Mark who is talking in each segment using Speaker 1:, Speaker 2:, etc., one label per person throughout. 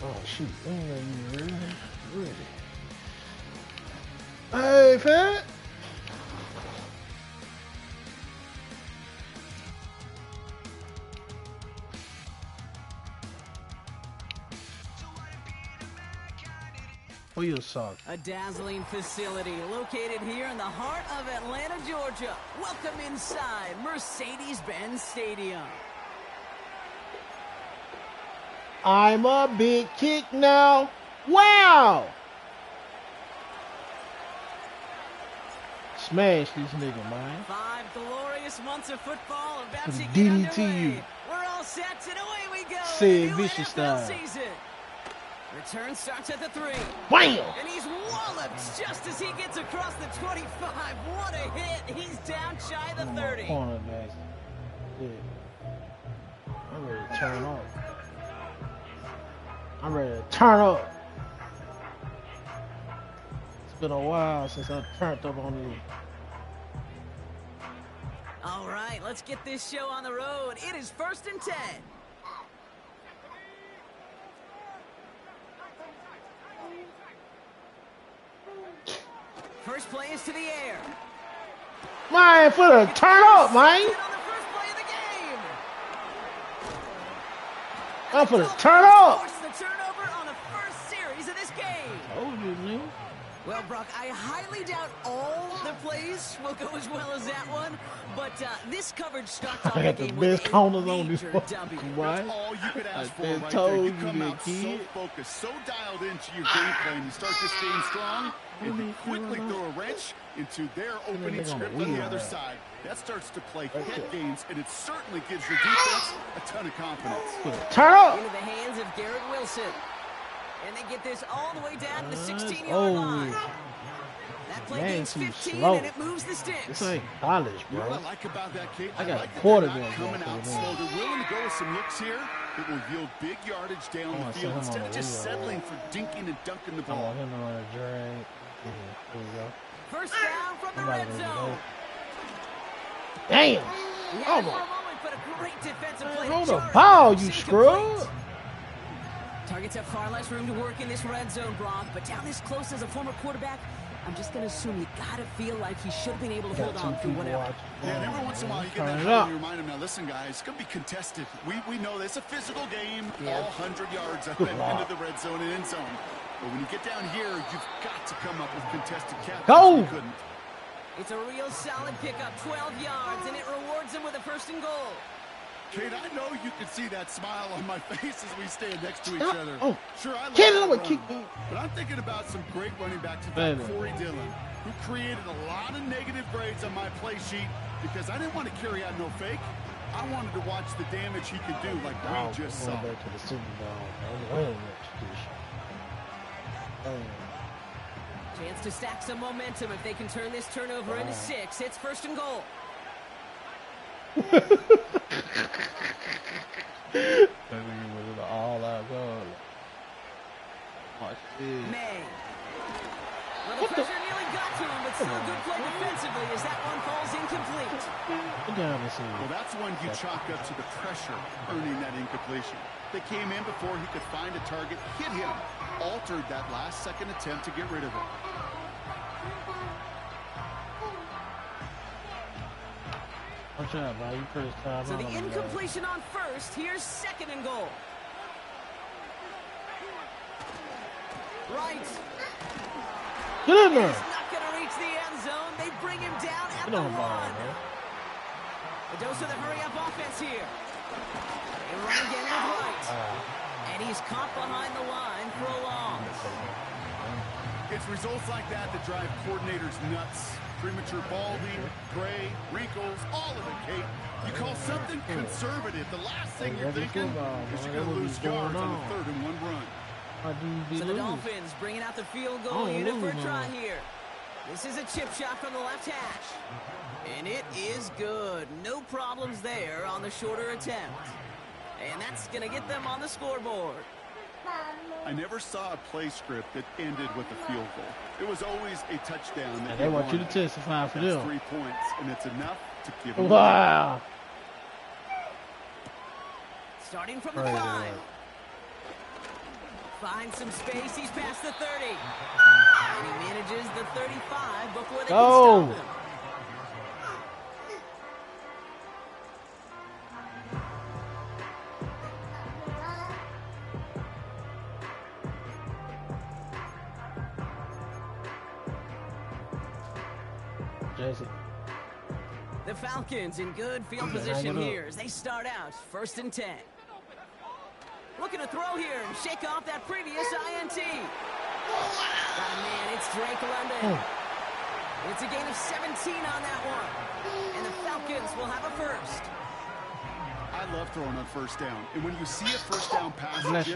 Speaker 1: Oh shoot, really? Hey, fat. Where you sock?
Speaker 2: A dazzling facility located here in the heart of Atlanta, Georgia. Welcome inside Mercedes-Benz Stadium.
Speaker 1: I'm a big kick now. Wow! Smash these niggas, man.
Speaker 2: 5 glorious months of football about to get
Speaker 1: DDT
Speaker 2: underway.
Speaker 1: you.
Speaker 2: We're all set and away we go.
Speaker 1: Say
Speaker 2: New
Speaker 1: vicious
Speaker 2: NFL
Speaker 1: style.
Speaker 2: season. Return starts at the 3.
Speaker 1: Wham!
Speaker 2: And he's walloped just as he gets across the 25. What a hit. He's down shy of the 30.
Speaker 1: Corner, guys. Yeah. I'm ready to turn up. I'm ready to turn up. It's been a while since I turned up on you.
Speaker 2: All right, let's get this show on the road. It is 1st and 10. First play is to the air.
Speaker 1: Man, for the turn up, man.
Speaker 2: On the first play of the game.
Speaker 1: I'm for the turn up.
Speaker 2: Force the turnover on the first series of this game.
Speaker 1: Oh, you nigga.
Speaker 2: Well, Brock, I highly doubt all the plays will go as well as that one, but this coverage starts off
Speaker 1: I
Speaker 2: the
Speaker 1: got the
Speaker 2: game
Speaker 1: best
Speaker 2: with a
Speaker 1: counters on this
Speaker 2: major
Speaker 1: fucking
Speaker 2: W.
Speaker 1: right?
Speaker 3: That's all you could ask for
Speaker 1: been
Speaker 3: right
Speaker 1: told
Speaker 3: there. You
Speaker 1: you
Speaker 3: come
Speaker 1: be a
Speaker 3: out so
Speaker 1: kid.
Speaker 3: focused, so dialed into your game plan. You start this game strong, and you quickly throw a wrench into their opening script on the other side. That starts to play head games, and it certainly gives your defense a ton of confidence.
Speaker 1: Turn up.
Speaker 2: Into the hands of Garrett Wilson. And they get this all the way down to the 16-yard
Speaker 1: Oh,
Speaker 2: line. That play
Speaker 1: man,
Speaker 2: gains
Speaker 1: too
Speaker 2: 15,
Speaker 1: slow.
Speaker 2: and it moves the sticks.
Speaker 1: This ain't college,
Speaker 3: You know
Speaker 1: bro.
Speaker 3: what I like about that kick?
Speaker 1: I got
Speaker 3: like
Speaker 1: a
Speaker 3: that
Speaker 1: quarter
Speaker 3: they're not
Speaker 1: going
Speaker 3: coming
Speaker 1: for
Speaker 3: out
Speaker 1: the
Speaker 3: slow.
Speaker 1: win.
Speaker 3: They're willing to go with some looks here. It will yield big yardage down
Speaker 1: I wanna
Speaker 3: the
Speaker 1: set
Speaker 3: field
Speaker 1: him
Speaker 3: instead
Speaker 1: on
Speaker 3: of
Speaker 1: the
Speaker 3: just
Speaker 1: wheel,
Speaker 3: settling
Speaker 1: bro.
Speaker 3: for dinking and dunking the
Speaker 1: I
Speaker 3: ball.
Speaker 1: want him to run a drag. Here we go.
Speaker 2: First down from the red zone.
Speaker 1: Damn!
Speaker 2: For
Speaker 1: Oh
Speaker 2: a
Speaker 1: my!
Speaker 2: moment, but a great defensive play.
Speaker 1: Hold
Speaker 2: to
Speaker 1: the
Speaker 2: jar it.
Speaker 1: ball, you
Speaker 2: It's
Speaker 1: scrub!
Speaker 2: incomplete. Targets have far less room to work in this red zone, Brock, but down this close as a former quarterback, I'm just going to assume you got to feel like he should have been able to hold on through whatever.
Speaker 3: Yeah, and every once in a while you get that
Speaker 1: Turn it
Speaker 3: huddle
Speaker 1: up.
Speaker 3: and you remind him, now listen guys, it's going to be contested. We know this, a physical game,
Speaker 2: Yeah.
Speaker 3: all 100 yards
Speaker 1: Good
Speaker 3: into the red zone and end zone. But when you get down here, you've got to come up with contested catches.
Speaker 1: Go!
Speaker 3: You couldn't.
Speaker 2: It's a real solid pickup, 12 yards, and it rewards him with a 1st and goal.
Speaker 3: Kate, I know you can see that smile on my face as we stand next to each
Speaker 1: Stop.
Speaker 3: other.
Speaker 1: Oh.
Speaker 3: Sure, I love
Speaker 1: Kid,
Speaker 3: that
Speaker 1: I'm gonna
Speaker 3: run,
Speaker 1: kick you.
Speaker 3: but I'm thinking about some great running backs, in
Speaker 1: Baby.
Speaker 3: fact, Corey Dillon, who created a lot of negative grades on my play sheet because I didn't want to carry out no fake. I wanted to watch the damage he could do like we just saw.
Speaker 1: Back to the Super Bowl. I ain't
Speaker 2: Chance to stack some momentum if they can turn this turnover into 6. It's 1st and goal.
Speaker 1: all out goal.
Speaker 2: May. Well, the pressure nearly got to him, but still good play defensively as that one falls incomplete.
Speaker 3: Well, that's when you chalk up to the pressure earning that incompletion. They came in before he could find a target, hit him, altered that last-second attempt to get rid of it.
Speaker 1: Watch out, man. You first time.
Speaker 2: So the incompletion on 1st. Here's 2nd and goal. Right.
Speaker 1: Get in there.
Speaker 2: He's not going to reach the end zone. They bring him down at
Speaker 1: Get
Speaker 2: the
Speaker 1: on the ball,
Speaker 2: 1.
Speaker 1: man.
Speaker 2: A dose of the hurry-up offense here. They run again with right. And he's caught behind the line for a loss.
Speaker 3: It's results like that that drive coordinators nuts. Premature balding, gray, wrinkles, all of it, Kate. You call something conservative. The last thing you're thinking is you're going to lose yards on a 3rd and 1 run.
Speaker 2: So the Dolphins bringing out the field goal unit for a try here. This is a chip shot from the left hash. And it is good. No problems there on the shorter attempt. And that's going to get them on the scoreboard.
Speaker 3: I never saw a play script that ended with a field goal. It was always a touchdown. That
Speaker 1: they want you to testify for them.
Speaker 3: 3 points, and it's enough to give them.
Speaker 1: Wow.
Speaker 2: Starting from the 5. Finds some space. He's past the 30. And he manages the 35 before they can stop him. The Falcons in good field position here as they start out 1st and 10. Looking to throw here and shake off that previous INT. Got a man, it's Drake London. It's a gain of 17 on that one. And the Falcons will have a first.
Speaker 3: I love throwing on 1st down. And when you see a 1st down pass that,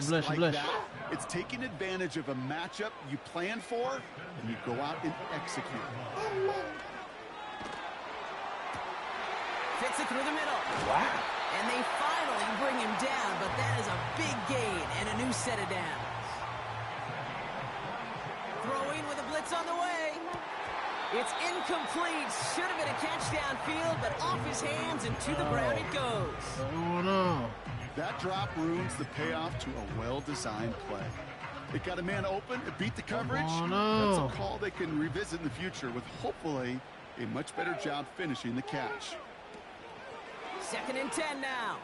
Speaker 3: it's taking advantage of a matchup you plan for, and you go out and execute.
Speaker 2: Fits it through the middle.
Speaker 1: Wow.
Speaker 2: And they finally bring him down, but that is a big gain and a new set of downs. Throwing with a blitz on the way. It's incomplete. Should have been a catch downfield, but off his hands and to the ground it goes.
Speaker 1: Oh, no.
Speaker 3: That drop ruins the payoff to a well-designed play. It got a man open, it beat the coverage.
Speaker 1: Oh, no.
Speaker 3: That's a call they can revisit in the future with hopefully a much better job finishing the catch.
Speaker 2: 2nd and 10 now.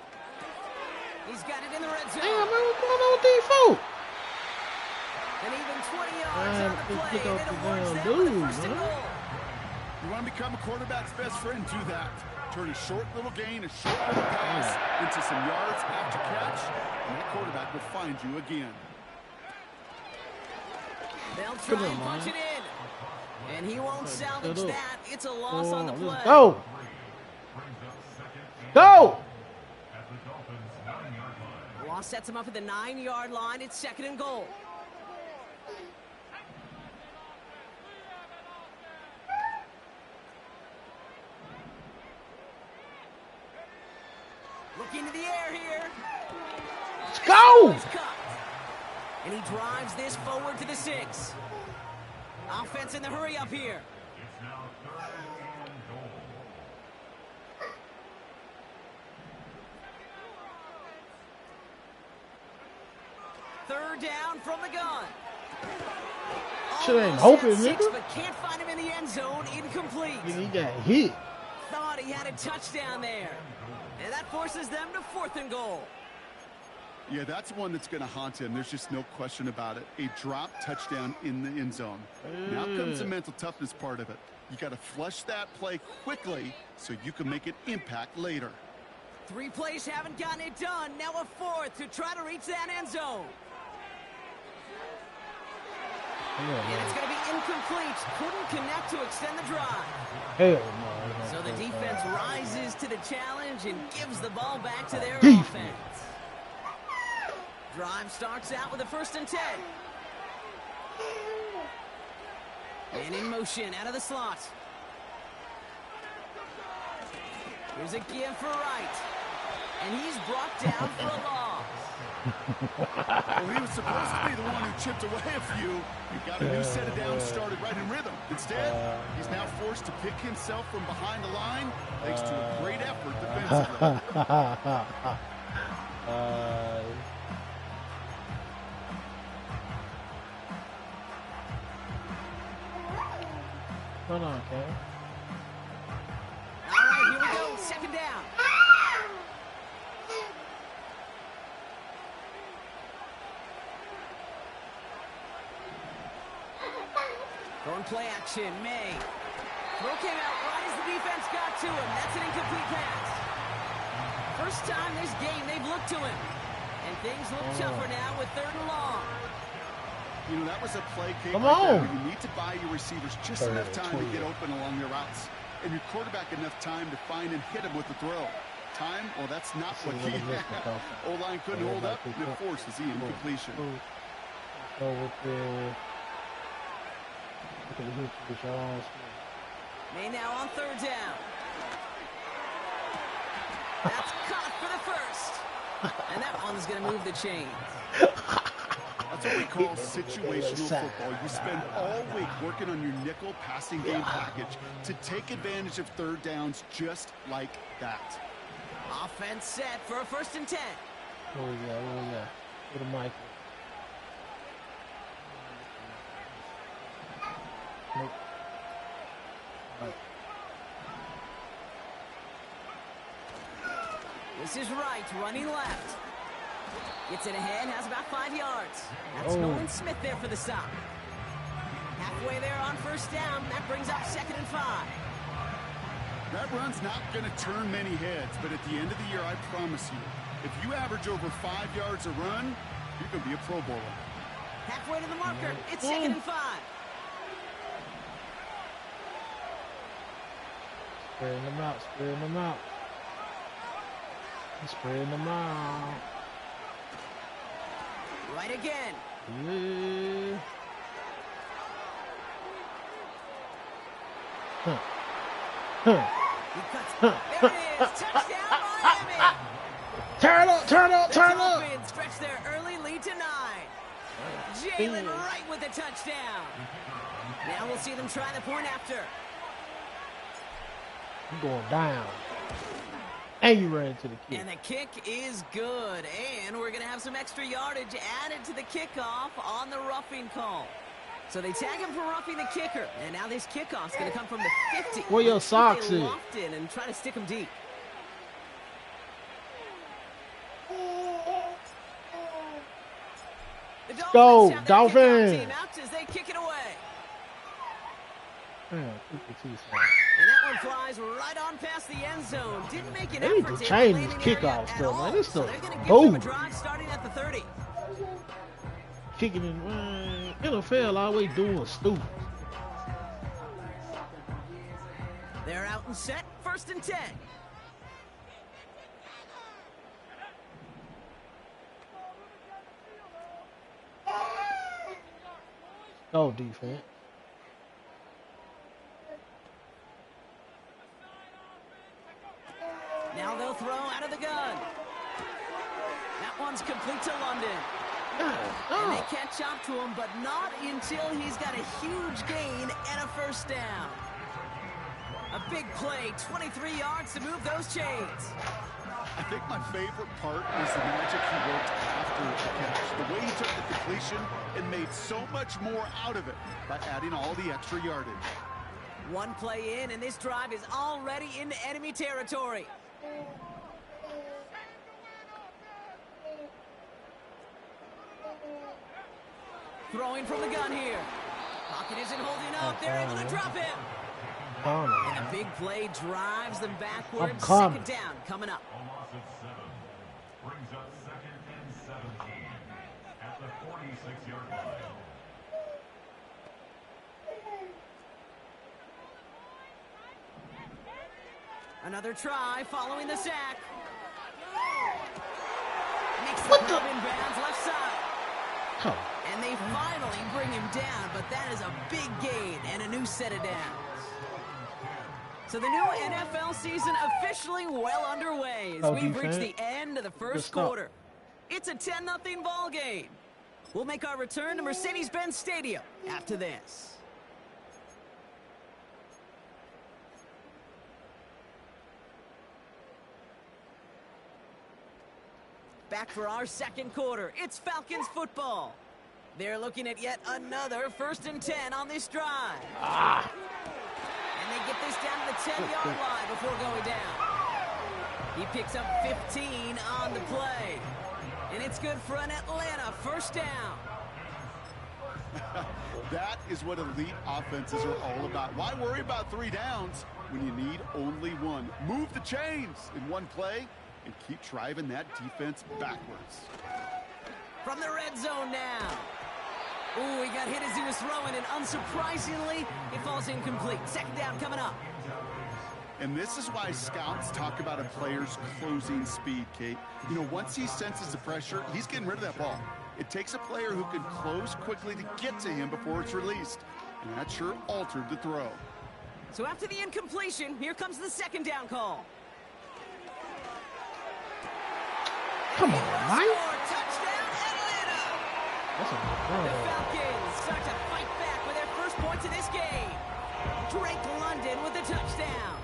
Speaker 2: He's got it in the red zone.
Speaker 1: Damn, man, what's going on with these folks?
Speaker 2: And even 20 yards on the play, and it awards them
Speaker 1: dude,
Speaker 2: the 1st and goal.
Speaker 3: You want to become a quarterback's best friend, do that. Turn a short little gain, a short little pass into some yards after catch, and that quarterback will find you again.
Speaker 2: They'll try and punch it in. And he won't salvage that. It's a loss on the play.
Speaker 1: Go! Go!
Speaker 2: Loss sets him up at the 9-yard line. It's 2nd and goal. Looking to the air here.
Speaker 1: Let's go!
Speaker 2: And he drives this forward to the 6. Offense in the hurry up here. Third down from the gun.
Speaker 1: Shit ain't hoping,
Speaker 2: nigga.
Speaker 1: nigga.
Speaker 2: But can't find him in the end zone. Incomplete.
Speaker 1: He got hit.
Speaker 2: Thought he had a touchdown there. And that forces them to 4th and goal.
Speaker 3: Yeah, that's one that's going to haunt him. There's just no question about it. A drop touchdown in the end zone. Now comes the mental toughness part of it. You got to flush that play quickly so you can make an impact later.
Speaker 2: 3 plays haven't gotten it done. Now a 4th to try to reach that end zone. And it's going to be incomplete. Couldn't connect to extend the drive.
Speaker 1: Hell no.
Speaker 2: So the defense rises to the challenge and gives the ball back to their offense. Drive starts out with a 1st and 10. And in motion out of the slot. Here's a give for Wright. And he's brought down for a loss.
Speaker 3: Well, he was supposed to be the one who chipped away a few. He got a new set of downs started right in rhythm. Instead, he's now forced to pick himself from behind the line thanks to a great effort defensively.
Speaker 1: Hold on, okay.
Speaker 2: All right, here we go. 2nd down. Going play action, May. Throw came out right as the defense got to him. That's an incomplete pass. First time this game they've looked to him. And things look tougher now with 3rd and long.
Speaker 3: You know, that was a play cake
Speaker 1: Come
Speaker 3: right there
Speaker 1: on.
Speaker 3: where you need to buy your receivers just enough time to get open along their routes. And your quarterback enough time to find and hit him with the throw. Time, well, that's not what he had. O-line couldn't hold up, and it forces the incompletion.
Speaker 1: Go with the
Speaker 2: May now on 3rd down. That's caught for the first. And that one's going to move the chains.
Speaker 3: That's what we call situational football. You spend all week working on your nickel passing game package to take advantage of 3rd downs just like that.
Speaker 2: Offense set for a 1st and 10.
Speaker 1: Oh yeah. With a mic. Nope.
Speaker 2: This is right, running left. Gets it ahead, has about 5 yards. That's Nolan Smith there for the stop. Halfway there on 1st down. That brings up 2nd and 5.
Speaker 3: That run's not going to turn many heads, but at the end of the year, I promise you, if you average over 5 yards a run, you're going to be a Pro Bowler.
Speaker 2: Halfway to the marker. It's 2nd and 5.
Speaker 1: Spreading them out. Spreading them out.
Speaker 2: Right again.
Speaker 1: Yeah.
Speaker 2: He cuts. There it is. Touchdown, Miami.
Speaker 1: Turn up.
Speaker 2: Dolphins stretch their early lead to 9. Jalen right with the touchdown. Now we'll see them try the point after.
Speaker 1: I'm going down. And you ran into the kick.
Speaker 2: And the kick is good. And we're going to have some extra yardage added to the kickoff on the roughing call. So they tag him for roughing the kicker. And now this kickoff's going to come from the 50.
Speaker 1: Where your socks
Speaker 2: they
Speaker 1: is?
Speaker 2: loft in and try to stick him deep. The
Speaker 1: Go,
Speaker 2: have their
Speaker 1: Dolphins!
Speaker 2: kickoff team out as they kick it away.
Speaker 1: Yeah,
Speaker 2: And that one flies right on past the end zone. Didn't make an
Speaker 1: They need
Speaker 2: effort
Speaker 1: to
Speaker 2: to
Speaker 1: change
Speaker 2: land
Speaker 1: this
Speaker 2: in the area
Speaker 1: kickoff
Speaker 2: at
Speaker 1: stuff,
Speaker 2: all.
Speaker 1: man. This
Speaker 2: So
Speaker 1: stuff
Speaker 2: they're going to give
Speaker 1: boom.
Speaker 2: them a drive starting at the 30.
Speaker 1: Kicking in. NFL always doing stupid.
Speaker 2: They're out and set. 1st and 10.
Speaker 1: Go defense.
Speaker 2: Now they'll throw out of the gun. That one's complete to London. And they catch up to him, but not until he's got a huge gain and a 1st down. A big play, 23 yards to move those chains.
Speaker 3: I think my favorite part is the magic he worked after the catch. The way he took the completion and made so much more out of it by adding all the extra yardage.
Speaker 2: One play in, and this drive is already into enemy territory. Throwing from the gun here. Pocket isn't holding up. They're able to drop him. And a big play drives them backwards. 2nd down coming up.
Speaker 4: Almost at 7. Brings up 2nd and 17 at the 46-yard line.
Speaker 2: Another try following the sack. Makes the throw inbounds left side. And they finally bring him down, but that is a big gain and a new set of downs. So the new NFL season officially well underway as we've reached the end of the 1st quarter. It's a 10-0 ball game. We'll make our return to Mercedes-Benz Stadium after this. Back for our 2nd quarter. It's Falcons football. They're looking at yet another 1st and 10 on this drive. And they get this down to the 10-yard line before going down. He picks up 15 on the play. And it's good for an Atlanta 1st down.
Speaker 3: That is what elite offenses are all about. Why worry about 3 downs when you need only 1? Move the chains in one play and keep driving that defense backwards.
Speaker 2: From the red zone now. Ooh, he got hit as he was throwing, and unsurprisingly, it falls incomplete. Second down coming up.
Speaker 3: And this is why scouts talk about a player's closing speed, Kate. You know, once he senses the pressure, he's getting rid of that ball. It takes a player who can close quickly to get to him before it's released. And that sure altered the throw.
Speaker 2: So after the incompletion, here comes the second down call.
Speaker 1: Come on, Mike.
Speaker 2: Touchdown, Atlanta!
Speaker 1: That's a good throw.
Speaker 2: The Falcons start to fight back with their first points of this game. Drake London with the touchdown.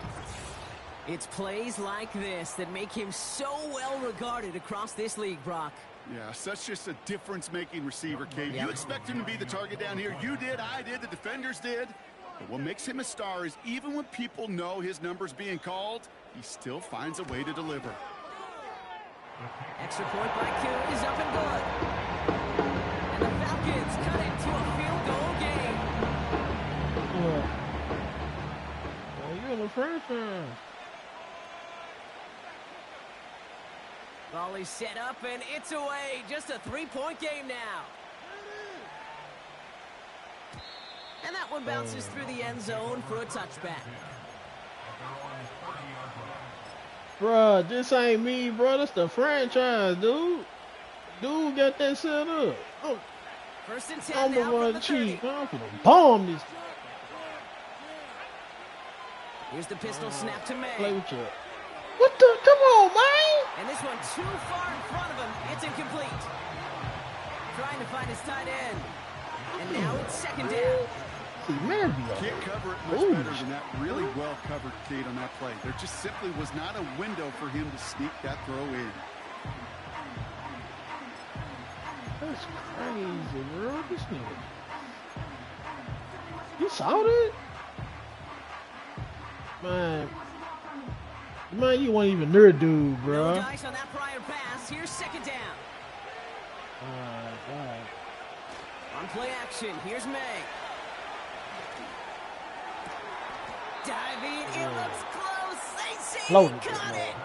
Speaker 2: It's plays like this that make him so well regarded across this league, Brock.
Speaker 3: Yeah, such just a difference-making receiver, Kate. You expect him to be the target down here. You did, I did, the defenders did. But what makes him a star is even when people know his number's being called, he still finds a way to deliver.
Speaker 2: Extra point by Q is up and good. And the Falcons cut it to a field goal game.
Speaker 1: Well, you're in the first round.
Speaker 2: Volley set up, and it's away. Just a 3-point game now. And that one bounces through the end zone for a touchback.
Speaker 1: Bruh, this ain't me, bro. That's the franchise, dude. Dude got that set up. Oh,
Speaker 2: First and 10
Speaker 1: I'm the
Speaker 2: now from
Speaker 1: one
Speaker 2: the
Speaker 1: cheat.
Speaker 2: 30.
Speaker 1: I'm gonna bomb this.
Speaker 2: Here's the pistol snap to May.
Speaker 1: Play with you. What the? Come on, man.
Speaker 2: And this one too far in front of him. It's incomplete. Trying to find his tight end. And now it's second down.
Speaker 1: See, man, be
Speaker 3: Can't cover it much better than that. Really well covered, Kate, on that play. There just simply was not a window for him to sneak that throw in.
Speaker 1: That's crazy, bro. This nigga. You saw that? Man, you weren't even near dude, bro.
Speaker 2: No dice on that prior pass. Here's second down.
Speaker 1: God.
Speaker 2: On play action, here's May. Diving, it looks close. They say he caught it.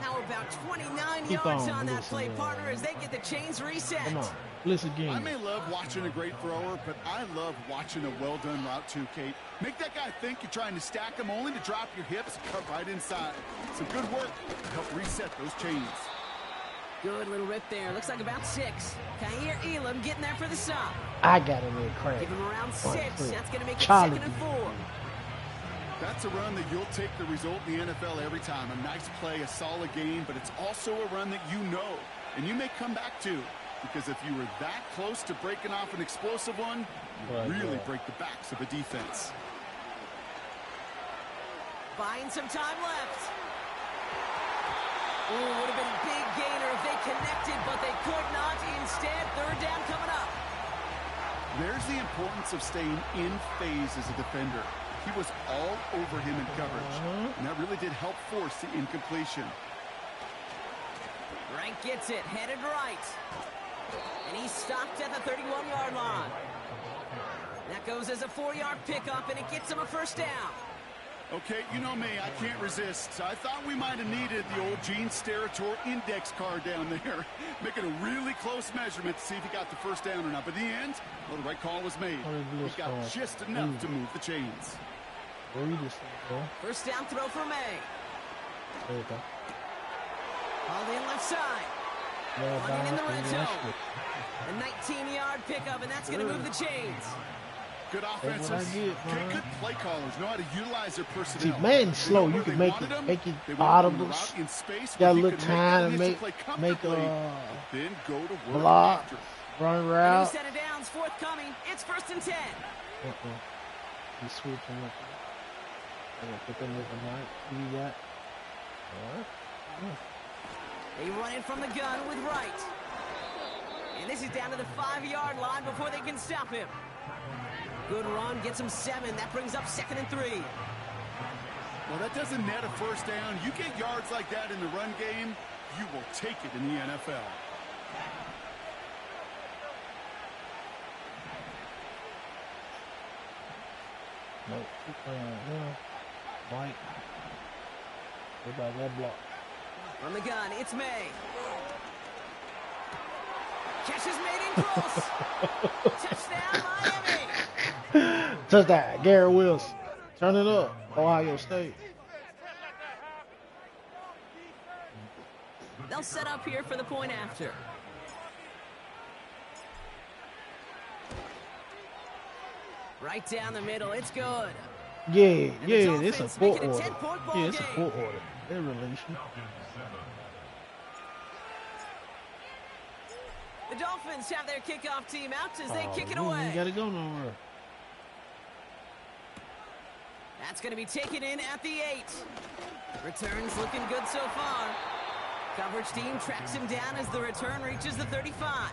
Speaker 2: Now about 29
Speaker 1: Keep
Speaker 2: yards
Speaker 1: on,
Speaker 2: on that
Speaker 1: listen,
Speaker 2: play, partner, as they get the chains reset.
Speaker 1: Come on, listen
Speaker 3: I
Speaker 1: again.
Speaker 3: may love watching a great thrower, but I love watching a well-done route too, Kate. Make that guy think you're trying to stack him only to drop your hips and cut right inside. Some good work to help reset those chains.
Speaker 2: Good little rip there. Looks like about 6. Kair Elam getting there for the stop.
Speaker 1: I got a little crack.
Speaker 2: Give him around 6. That's going to make it
Speaker 1: Charlie.
Speaker 2: 2nd and 4.
Speaker 3: That's a run that you'll take the result in the NFL every time. A nice play, a solid game, but it's also a run that you know and you may come back to, because if you were that close to breaking off an explosive one, you really break the backs of a defense.
Speaker 2: Buying some time left. Ooh, would have been a big gainer if they connected, but they could not. Instead, third down coming up.
Speaker 3: There's the importance of staying in phase as a defender. He was all over him in coverage, and that really did help force the incompletion.
Speaker 2: Rank gets it, headed right. And he's stopped at the 31-yard line. That goes as a 4-yard pickup, and it gets him a first down.
Speaker 3: Okay, you know me, I can't resist. I thought we might have needed the old Gene Steratore index card down there, making a really close measurement to see if he got the first down or not. But in the end, well, the right call was made. He got just enough to move the chains.
Speaker 2: First down throw for May.
Speaker 1: There you go.
Speaker 2: All in left side. Running in the red zone. A 19-yard pickup, and that's going to move the chains.
Speaker 3: Good offenses. Good play callers know how to utilize their personnel.
Speaker 1: See, man, slow. You can make it audibles. Got a little time to make a block, run route.
Speaker 2: Set of downs forthcoming. It's first and 10.
Speaker 1: He's swooping up. I'm gonna put them with the mic. You got. All right.
Speaker 2: They run in from the gun with Wright. And this is down to the 5-yard line before they can stop him. Good run, gets him 7. That brings up 2nd and 3.
Speaker 3: Well, that doesn't net a first down. You get yards like that in the run game, you will take it in the NFL.
Speaker 1: Nope. White. What about that block?
Speaker 2: From the gun, it's May. Catch is made in close. Touchdown, Miami.
Speaker 1: Touchdown, Garrett Wilson. Turn it up, Ohio State.
Speaker 2: They'll set up here for the point after. Right down the middle, it's good.
Speaker 1: Yeah,
Speaker 2: And the
Speaker 1: yeah, it's a
Speaker 2: Dolphins
Speaker 1: court
Speaker 2: make it a
Speaker 1: order.
Speaker 2: 10-point ball
Speaker 1: Yeah, it's a
Speaker 2: game.
Speaker 1: court order. They release you.
Speaker 2: The Dolphins have their kickoff team out as they kick it
Speaker 1: You
Speaker 2: away.
Speaker 1: gotta go nowhere.
Speaker 2: That's going to be taken in at the 8. Returns looking good so far. Coverage team tracks him down as the return reaches the 35.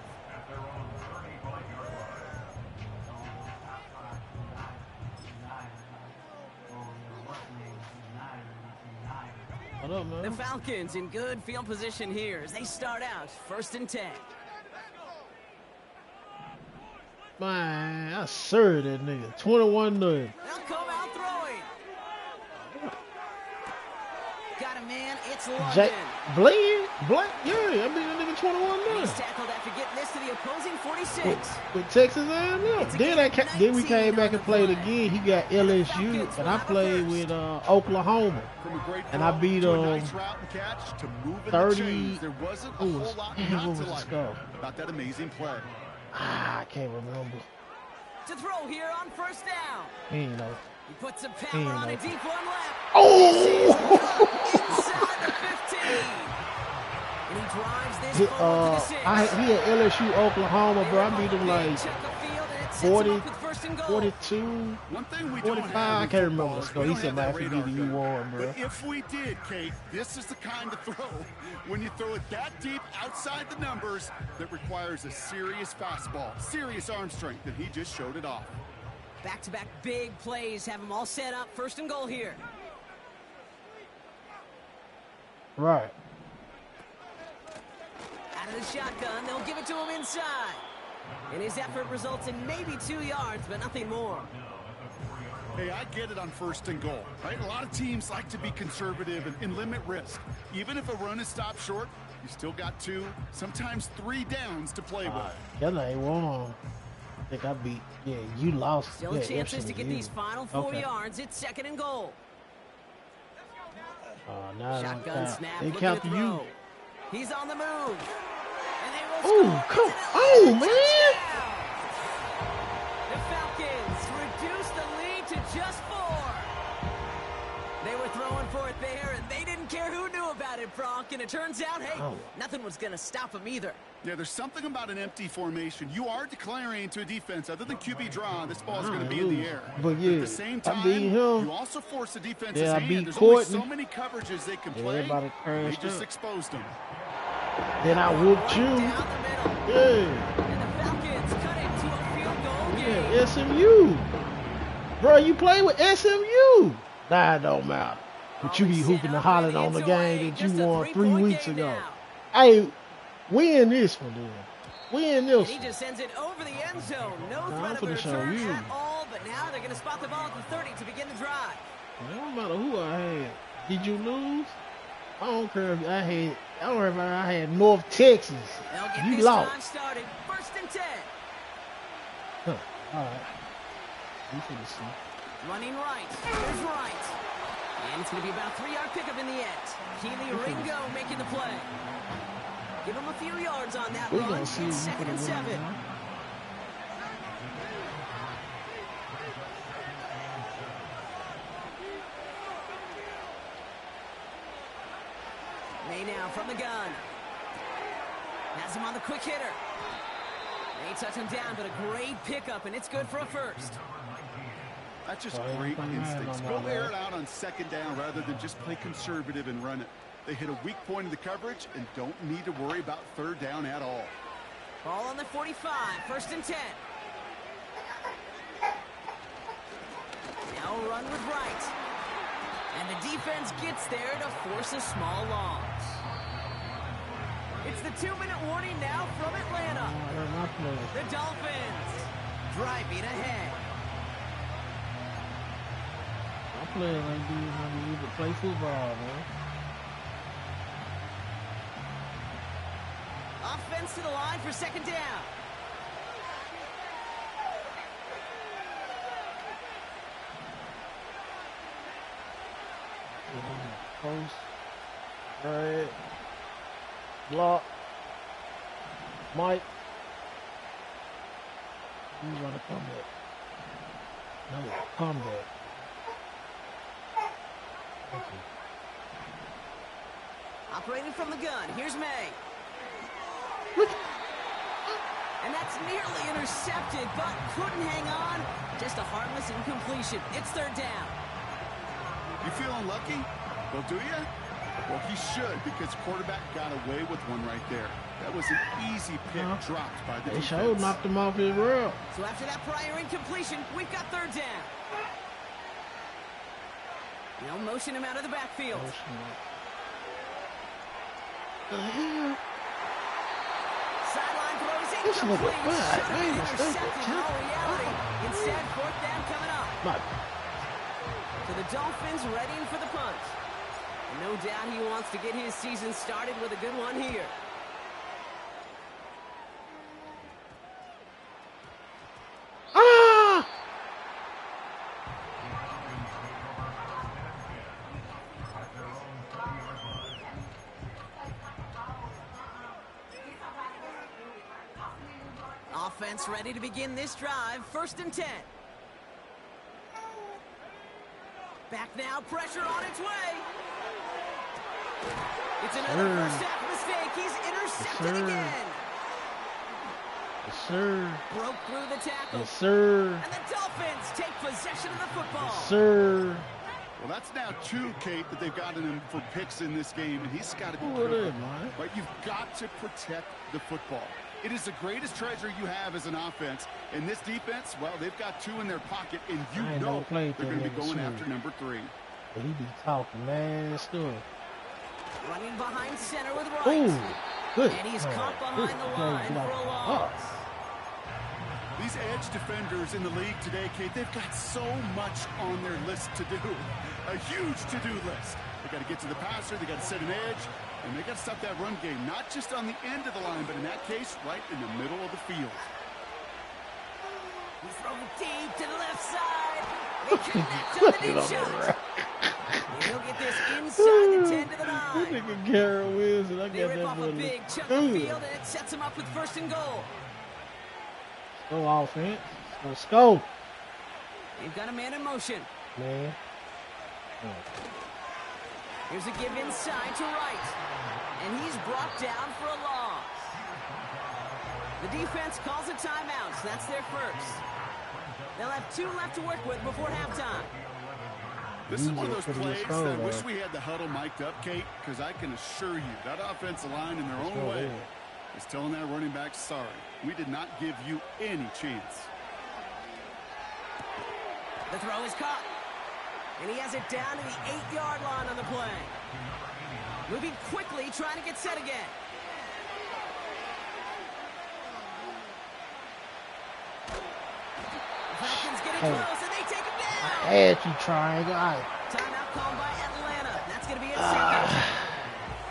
Speaker 1: What up, man?
Speaker 2: The Falcons in good field position here as they start out 1st and 10.
Speaker 1: Man, I served that nigga. 21-0.
Speaker 2: They'll come out throwing. Got a man, it's London.
Speaker 1: Jack Blaine? Black? Yeah, I mean that nigga
Speaker 2: He's
Speaker 1: 21-0.
Speaker 2: tackled after getting this to the opposing 46.
Speaker 1: With Texas A&M. Then we came back and played again. He got LSU, and I played with Oklahoma. And I beat 30.
Speaker 3: There wasn't a whole lot not to like about that amazing play.
Speaker 1: I can't remember.
Speaker 2: To throw here on 1st down.
Speaker 1: He ain't know.
Speaker 2: He puts some power on a deep one left.
Speaker 1: Oh!
Speaker 2: Inside the 15. And he drives this ball to the 6.
Speaker 1: He had LSU Oklahoma, bro. I beat him like 40, 42,
Speaker 3: One thing we
Speaker 1: 45. I can't remember the score. He said, man, I could give you one, bro.
Speaker 3: But if we did, Kate, this is the kind of throw when you throw it that deep outside the numbers that requires a serious fastball, serious arm strength, and he just showed it off.
Speaker 2: Back-to-back big plays have them all set up. 1st and goal here.
Speaker 1: Right.
Speaker 2: Out of the shotgun, they'll give it to him inside. And his effort results in maybe 2 yards, but nothing more.
Speaker 3: Hey, I get it on 1st and goal, right? A lot of teams like to be conservative and limit risk. Even if a run is stopped short, you still got 2, sometimes 3 downs to play with.
Speaker 1: Y'all ain't won. I think I beat. Yeah, you lost.
Speaker 2: Still
Speaker 1: yeah,
Speaker 2: chances to get these final 4
Speaker 1: Okay.
Speaker 2: yards. It's 2nd and goal.
Speaker 1: Now
Speaker 2: Shotgun snap,
Speaker 1: they
Speaker 2: looking
Speaker 1: count
Speaker 2: to
Speaker 1: to
Speaker 2: throw.
Speaker 1: you.
Speaker 2: He's on the move. And they will
Speaker 1: Oh,
Speaker 2: score.
Speaker 1: come
Speaker 2: It's an
Speaker 1: on,
Speaker 2: 11
Speaker 1: man.
Speaker 2: touchdown. The Falcons reduce the lead to just 4. They were throwing for it there, and they didn't care who knew about it, Bronk. And it turns out, hey, nothing was going to stop them either.
Speaker 3: Yeah, there's something about an empty formation. You are declaring to a defense, other than QB draw, this ball is going to be in the air.
Speaker 1: But yeah,
Speaker 3: at the same time,
Speaker 1: I beat him.
Speaker 3: you also force the defense's
Speaker 1: Yeah, I
Speaker 3: hand.
Speaker 1: beat
Speaker 3: There's
Speaker 1: Courtney.
Speaker 3: only so many coverages they can play.
Speaker 1: Everybody
Speaker 3: They
Speaker 1: crashed
Speaker 3: just
Speaker 1: up.
Speaker 3: exposed them.
Speaker 1: Then I whooped you.
Speaker 2: Down the middle.
Speaker 1: Yeah.
Speaker 2: And the Falcons cut it to a field goal game.
Speaker 1: Yeah, SMU. Bro, you play with SMU. Nah, it don't matter. But you be hooping and hollering on the game that you won 3 weeks ago. Hey, win this one, then. Win
Speaker 2: And
Speaker 1: this
Speaker 2: he
Speaker 1: one.
Speaker 2: just sends it over the end zone. No
Speaker 1: I'm
Speaker 2: threat of a
Speaker 1: finna show
Speaker 2: return
Speaker 1: you.
Speaker 2: at all, but now they're going to spot the ball at the 30 to begin the drive.
Speaker 1: It don't matter who I had. Did you lose? I don't care if I had. I don't care if I had North Texas.
Speaker 2: They'll get
Speaker 1: You
Speaker 2: this
Speaker 1: lost.
Speaker 2: drive started. 1st and 10.
Speaker 1: Huh. All right. We finna see.
Speaker 2: Running right. Here's right. And it's going to be about a 3-yard pickup in the end. Keely Ringo making the play. Give him a few yards on that
Speaker 1: We're
Speaker 2: run.
Speaker 1: gonna see.
Speaker 2: It's 2nd and 7. May now from the gun. Has him on the quick hitter. They touch him down, but a great pickup, and it's good for a 1st.
Speaker 3: That's just great instincts. Go air it out on 2nd down rather than just play conservative and run it. They hit a weak point in the coverage and don't need to worry about 3rd down at all.
Speaker 2: Ball on the 45, 1st and 10. Now run with right. And the defense gets there to force a small loss. It's the 2-minute warning now from Atlanta. The Dolphins driving ahead.
Speaker 1: playing like these when you need to play football, man.
Speaker 2: Offense to the line for second down.
Speaker 1: Post. Right. Block. Mike. You want to come back. No, come back. Thank you.
Speaker 2: Operating from the gun. Here's May. And that's nearly intercepted, but couldn't hang on. Just a harmless incompletion. It's third down.
Speaker 3: You feeling lucky? Well, do you? Well, he should, because quarterback got away with one right there. That was an easy pick dropped by the defense.
Speaker 1: They sure knocked him off his route.
Speaker 2: So after that prior incompletion, we've got third down. Now motion him out of the backfield. Sideline throws incomplete. Should have been intercepted in all reality. Instead, fourth down coming up. So the Dolphins readying for the punt. And no doubt he wants to get his season started with a good one here. Offense ready to begin this drive. First and 10. Back now, pressure on its way. It's another first half mistake. He's intercepted again.
Speaker 1: Yes, sir.
Speaker 2: Broke through the tackle.
Speaker 1: Yes, sir.
Speaker 2: And the Dolphins take possession of the football.
Speaker 1: Yes, sir.
Speaker 3: Well, that's now two, Kate, that they've gotten him for picks in this game, and he's got to be careful. But you've got to protect the football. It is the greatest treasure you have as an offense. And this defense, well, they've got two in their pocket, and you know they're going to be going after number 3.
Speaker 1: But he be talking mad stuff.
Speaker 2: Running behind center with right.
Speaker 1: Ooh, good.
Speaker 2: And he's caught behind the line for a loss.
Speaker 3: These edge defenders in the league today, Kate, they've got so much on their list to do. A huge to-do list. They got to get to the passer, they got to set an edge, and they got to stop that run game, not just on the end of the line, but in that case, right in the middle of the field.
Speaker 2: He throws deep to the left side. They connect on the deep shot. And he'll get this inside the 10 to the 9.
Speaker 1: This nigga Garrett Wilson, I
Speaker 2: They
Speaker 1: got
Speaker 2: rip
Speaker 1: that
Speaker 2: off a
Speaker 1: boy.
Speaker 2: big chunk of field, and it sets him up with first and goal.
Speaker 1: Go offense. Let's go.
Speaker 2: They've got a man in motion.
Speaker 1: Man.
Speaker 2: Here's a give inside to right. And he's brought down for a loss. The defense calls a timeout, so that's their first. They'll have 2 left to work with before halftime.
Speaker 3: This is one of those plays that I wish we had the huddle mic'd up, Kate, because I can assure you that offensive line in their own way is telling that running back, sorry, we did not give you any chance.
Speaker 2: The throw is caught. And he has it down to the 8-yard line on the play. Moving quickly, trying to get set again. The Falcons getting close, and they take him down.
Speaker 1: I had you trying.
Speaker 2: Timeout called by Atlanta. That's going to be a second.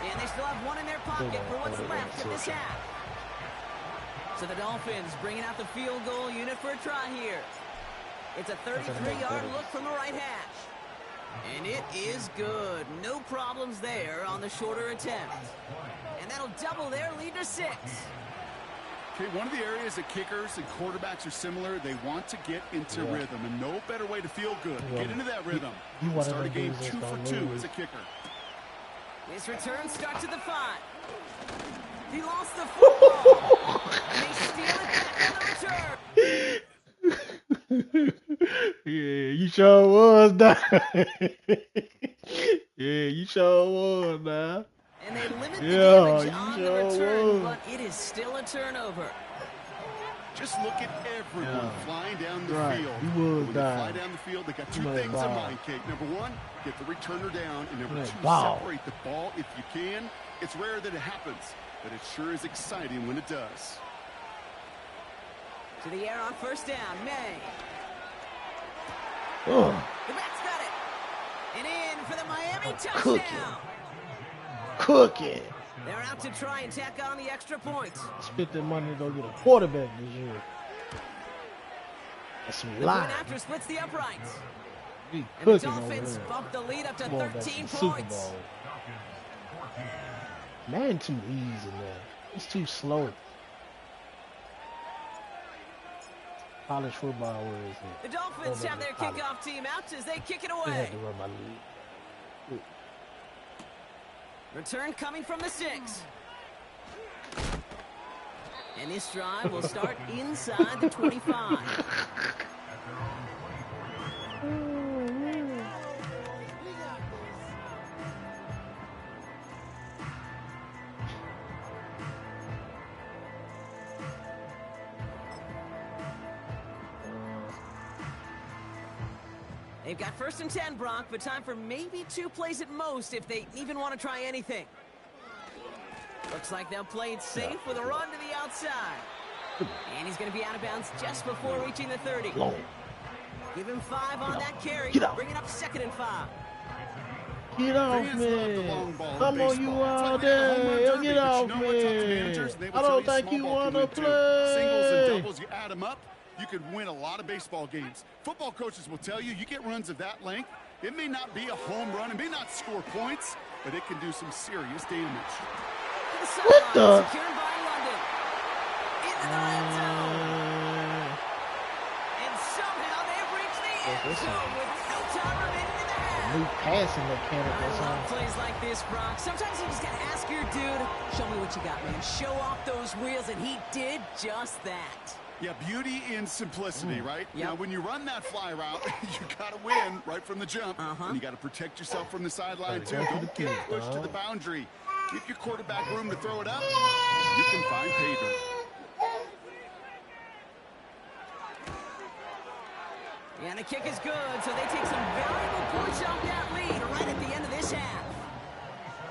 Speaker 2: And they still have 1 in their pocket for what's left of this half. So the Dolphins bringing out the field goal unit for a try here. It's a 33-yard look from the right hash. And it is good. No problems there on the shorter attempt. And that'll double their lead to 6.
Speaker 3: Okay, one of the areas that kickers and quarterbacks are similar, they want to get into rhythm. And no better way to feel good. Get into that rhythm. Start a game 2 for 2 as a kicker.
Speaker 2: This return starts at the 5. He lost the football. And they steal it back on the return.
Speaker 1: Yeah, you sure was, nah. Yeah, you sure was, nah.
Speaker 2: And they limit the damage on the return, but it is still a turnover.
Speaker 3: Just look at everyone flying down the field.
Speaker 1: You
Speaker 3: When
Speaker 1: was
Speaker 3: they fly down the field, they got 2 things in mind, Kate. Number 1, get the returner down. And number 2, separate the ball if you can. It's rare that it happens, but it sure is exciting when it does.
Speaker 2: To the air on first down, May.
Speaker 1: Oh.
Speaker 2: The back's got it. Miami
Speaker 1: Cooking.
Speaker 2: touchdown.
Speaker 1: Cooking.
Speaker 2: They're out to try and tack on the extra points.
Speaker 1: Spent that money to go get a quarterback this year. That's some
Speaker 2: The
Speaker 1: line.
Speaker 2: point after splits the uprights.
Speaker 1: We
Speaker 2: And the
Speaker 1: cooking over
Speaker 2: Dolphins
Speaker 1: here.
Speaker 2: bump the lead up to
Speaker 1: Going back to
Speaker 2: 13
Speaker 1: the Super
Speaker 2: points.
Speaker 1: Bowl. Man, too easy, man. It's too slow. College football, where is it?
Speaker 2: The Dolphins have their
Speaker 1: College.
Speaker 2: kickoff team out as they kick it
Speaker 1: I
Speaker 2: away.
Speaker 1: had to run my league.
Speaker 2: Return coming from the 6. And this drive will start inside the 25. They've got 1st and 10, Brock, but time for maybe 2 plays at most if they even want to try anything. Looks like they'll play it safe with a run to the outside. And he's going to be out of bounds just before reaching the 30.
Speaker 1: Long.
Speaker 2: Give him 5 on that carry.
Speaker 1: Get out.
Speaker 2: Bring it up 2nd and 5.
Speaker 1: Get off
Speaker 3: Fans love the
Speaker 1: me.
Speaker 3: long ball in
Speaker 1: I'm on you
Speaker 3: baseball. It's
Speaker 1: all
Speaker 3: like they have a home run
Speaker 1: day.
Speaker 3: derby,
Speaker 1: Get
Speaker 3: but
Speaker 1: off
Speaker 3: you know what? Talk to
Speaker 1: me.
Speaker 3: managers, and they will
Speaker 1: I
Speaker 3: tell
Speaker 1: don't
Speaker 3: you
Speaker 1: think
Speaker 3: small
Speaker 1: you
Speaker 3: ball
Speaker 1: want
Speaker 3: can
Speaker 1: to
Speaker 3: win, too. Singles and
Speaker 1: play.
Speaker 3: doubles, you add them up, you could win a lot of baseball games. Football coaches will tell you, you get runs of that length, it may not be a home run, it may not score points, but it can do some serious damage.
Speaker 1: What the?
Speaker 2: Secured by London. Into the red zone. And somehow they've reached the end zone with no time remaining in the half.
Speaker 1: New passing mechanic or
Speaker 2: I love
Speaker 1: something.
Speaker 2: plays like this, Brock. Sometimes you just gotta ask your dude, show me what you got, man. Show off those wheels, and he did just that.
Speaker 3: Yeah, beauty in simplicity, right?
Speaker 2: Yep.
Speaker 3: Now, when you run that fly route, you got to win right from the jump. And you got to protect yourself from the sideline, too. Don't get pushed to the boundary. Give your quarterback room to throw it up. You can find pay dirt.
Speaker 2: And the kick is good, so they take some valuable points off that lead right at the end of this half.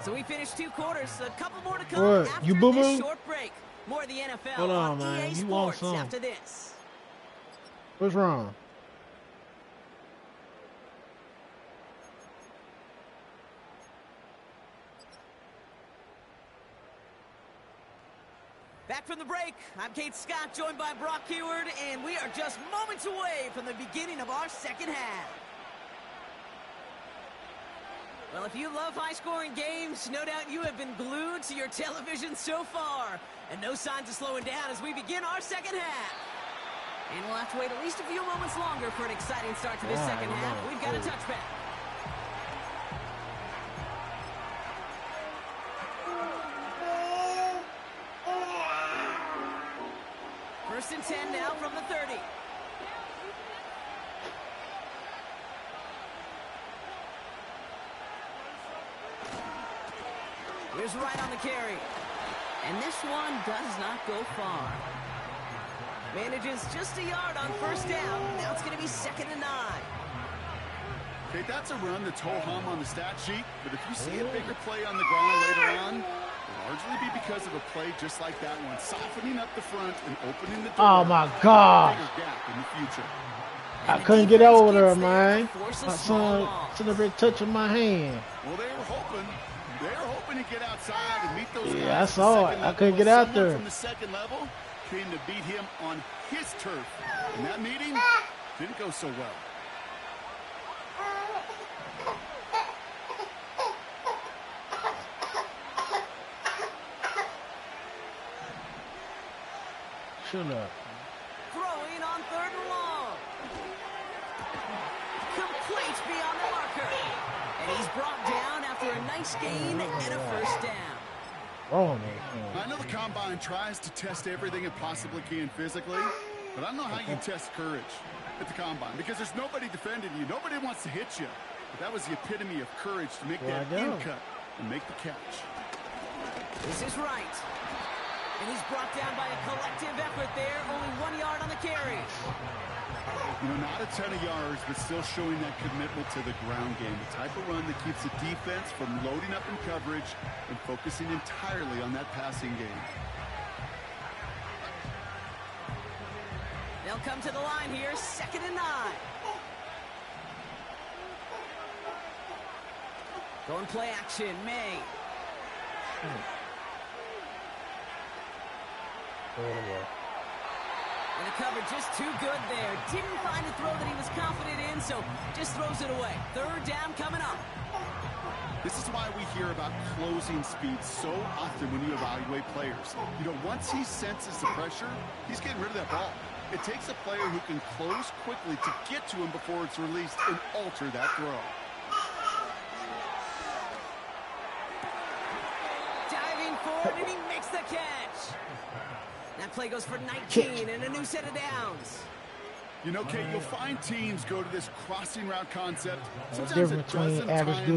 Speaker 2: So we finished 2 quarters, a couple more to come
Speaker 1: What?
Speaker 2: after
Speaker 1: You
Speaker 2: this
Speaker 1: boo-boo?
Speaker 2: short break. More of the NFL
Speaker 1: Hold on,
Speaker 2: EA
Speaker 1: man. You
Speaker 2: Sports
Speaker 1: want some.
Speaker 2: after this.
Speaker 1: What's wrong?
Speaker 2: Back from the break, I'm Kate Scott, joined by Brock Keyword, and we are just moments away from the beginning of our second half. Well, if you love high-scoring games, no doubt you have been glued to your television so far. And no signs of slowing down as we begin our second half. And we'll have to wait at least a few moments longer for an exciting start to this second half. We've got a touchback. First and 10 now from the 30. Here's Wright on the carry. And this one does not go far. Manages just a yard on first down. Now it's going to be 2nd and 9.
Speaker 3: Okay, that's a run that's ho-hum on the stat sheet, but if you see a bigger play on the ground later on, it'll largely be because of a play just like that one, softening up the front and opening the door.
Speaker 1: Oh, my God.
Speaker 3: Bigger gap in the future.
Speaker 1: I couldn't get over there, man. My son should have been touching my hand.
Speaker 3: Well, they were hoping to get outside and meet those guys.
Speaker 1: Yeah, I
Speaker 3: at the
Speaker 1: saw
Speaker 3: second
Speaker 1: it. I
Speaker 3: level.
Speaker 1: couldn't get out
Speaker 3: Someone
Speaker 1: there.
Speaker 3: From the second level came to beat him on his turf. And that meeting didn't go so well.
Speaker 1: Shut up.
Speaker 2: Throwing on 3rd and long. Complete beyond the marker. And he's brought down after a nice gain and a first down.
Speaker 1: Wrong, man.
Speaker 3: I know the combine tries to test everything it possibly can physically, but I don't know how you test courage at the combine because there's nobody defending you. Nobody wants to hit you. But that was the epitome of courage to make that in cut and make the catch.
Speaker 2: This is right. And he's brought down by a collective effort there. Only 1 yard on the carry.
Speaker 3: You know, not a ton of yards, but still showing that commitment to the ground game. The type of run that keeps the defense from loading up in coverage and focusing entirely on that passing game.
Speaker 2: They'll come to the line here, 2nd and 9. Going play action, May. And the cover just too good there. Didn't find a throw that he was confident in, so just throws it away. Third down coming up.
Speaker 3: This is why we hear about closing speed so often when you evaluate players. You know, once he senses the pressure, he's getting rid of that ball. It takes a player who can close quickly to get to him before it's released and alter that throw.
Speaker 2: Diving forward, and he makes the catch. That play goes for 19 and a new set of downs.
Speaker 3: You know, Kate, you'll find teams go to this crossing route concept
Speaker 1: sometimes
Speaker 3: a dozen times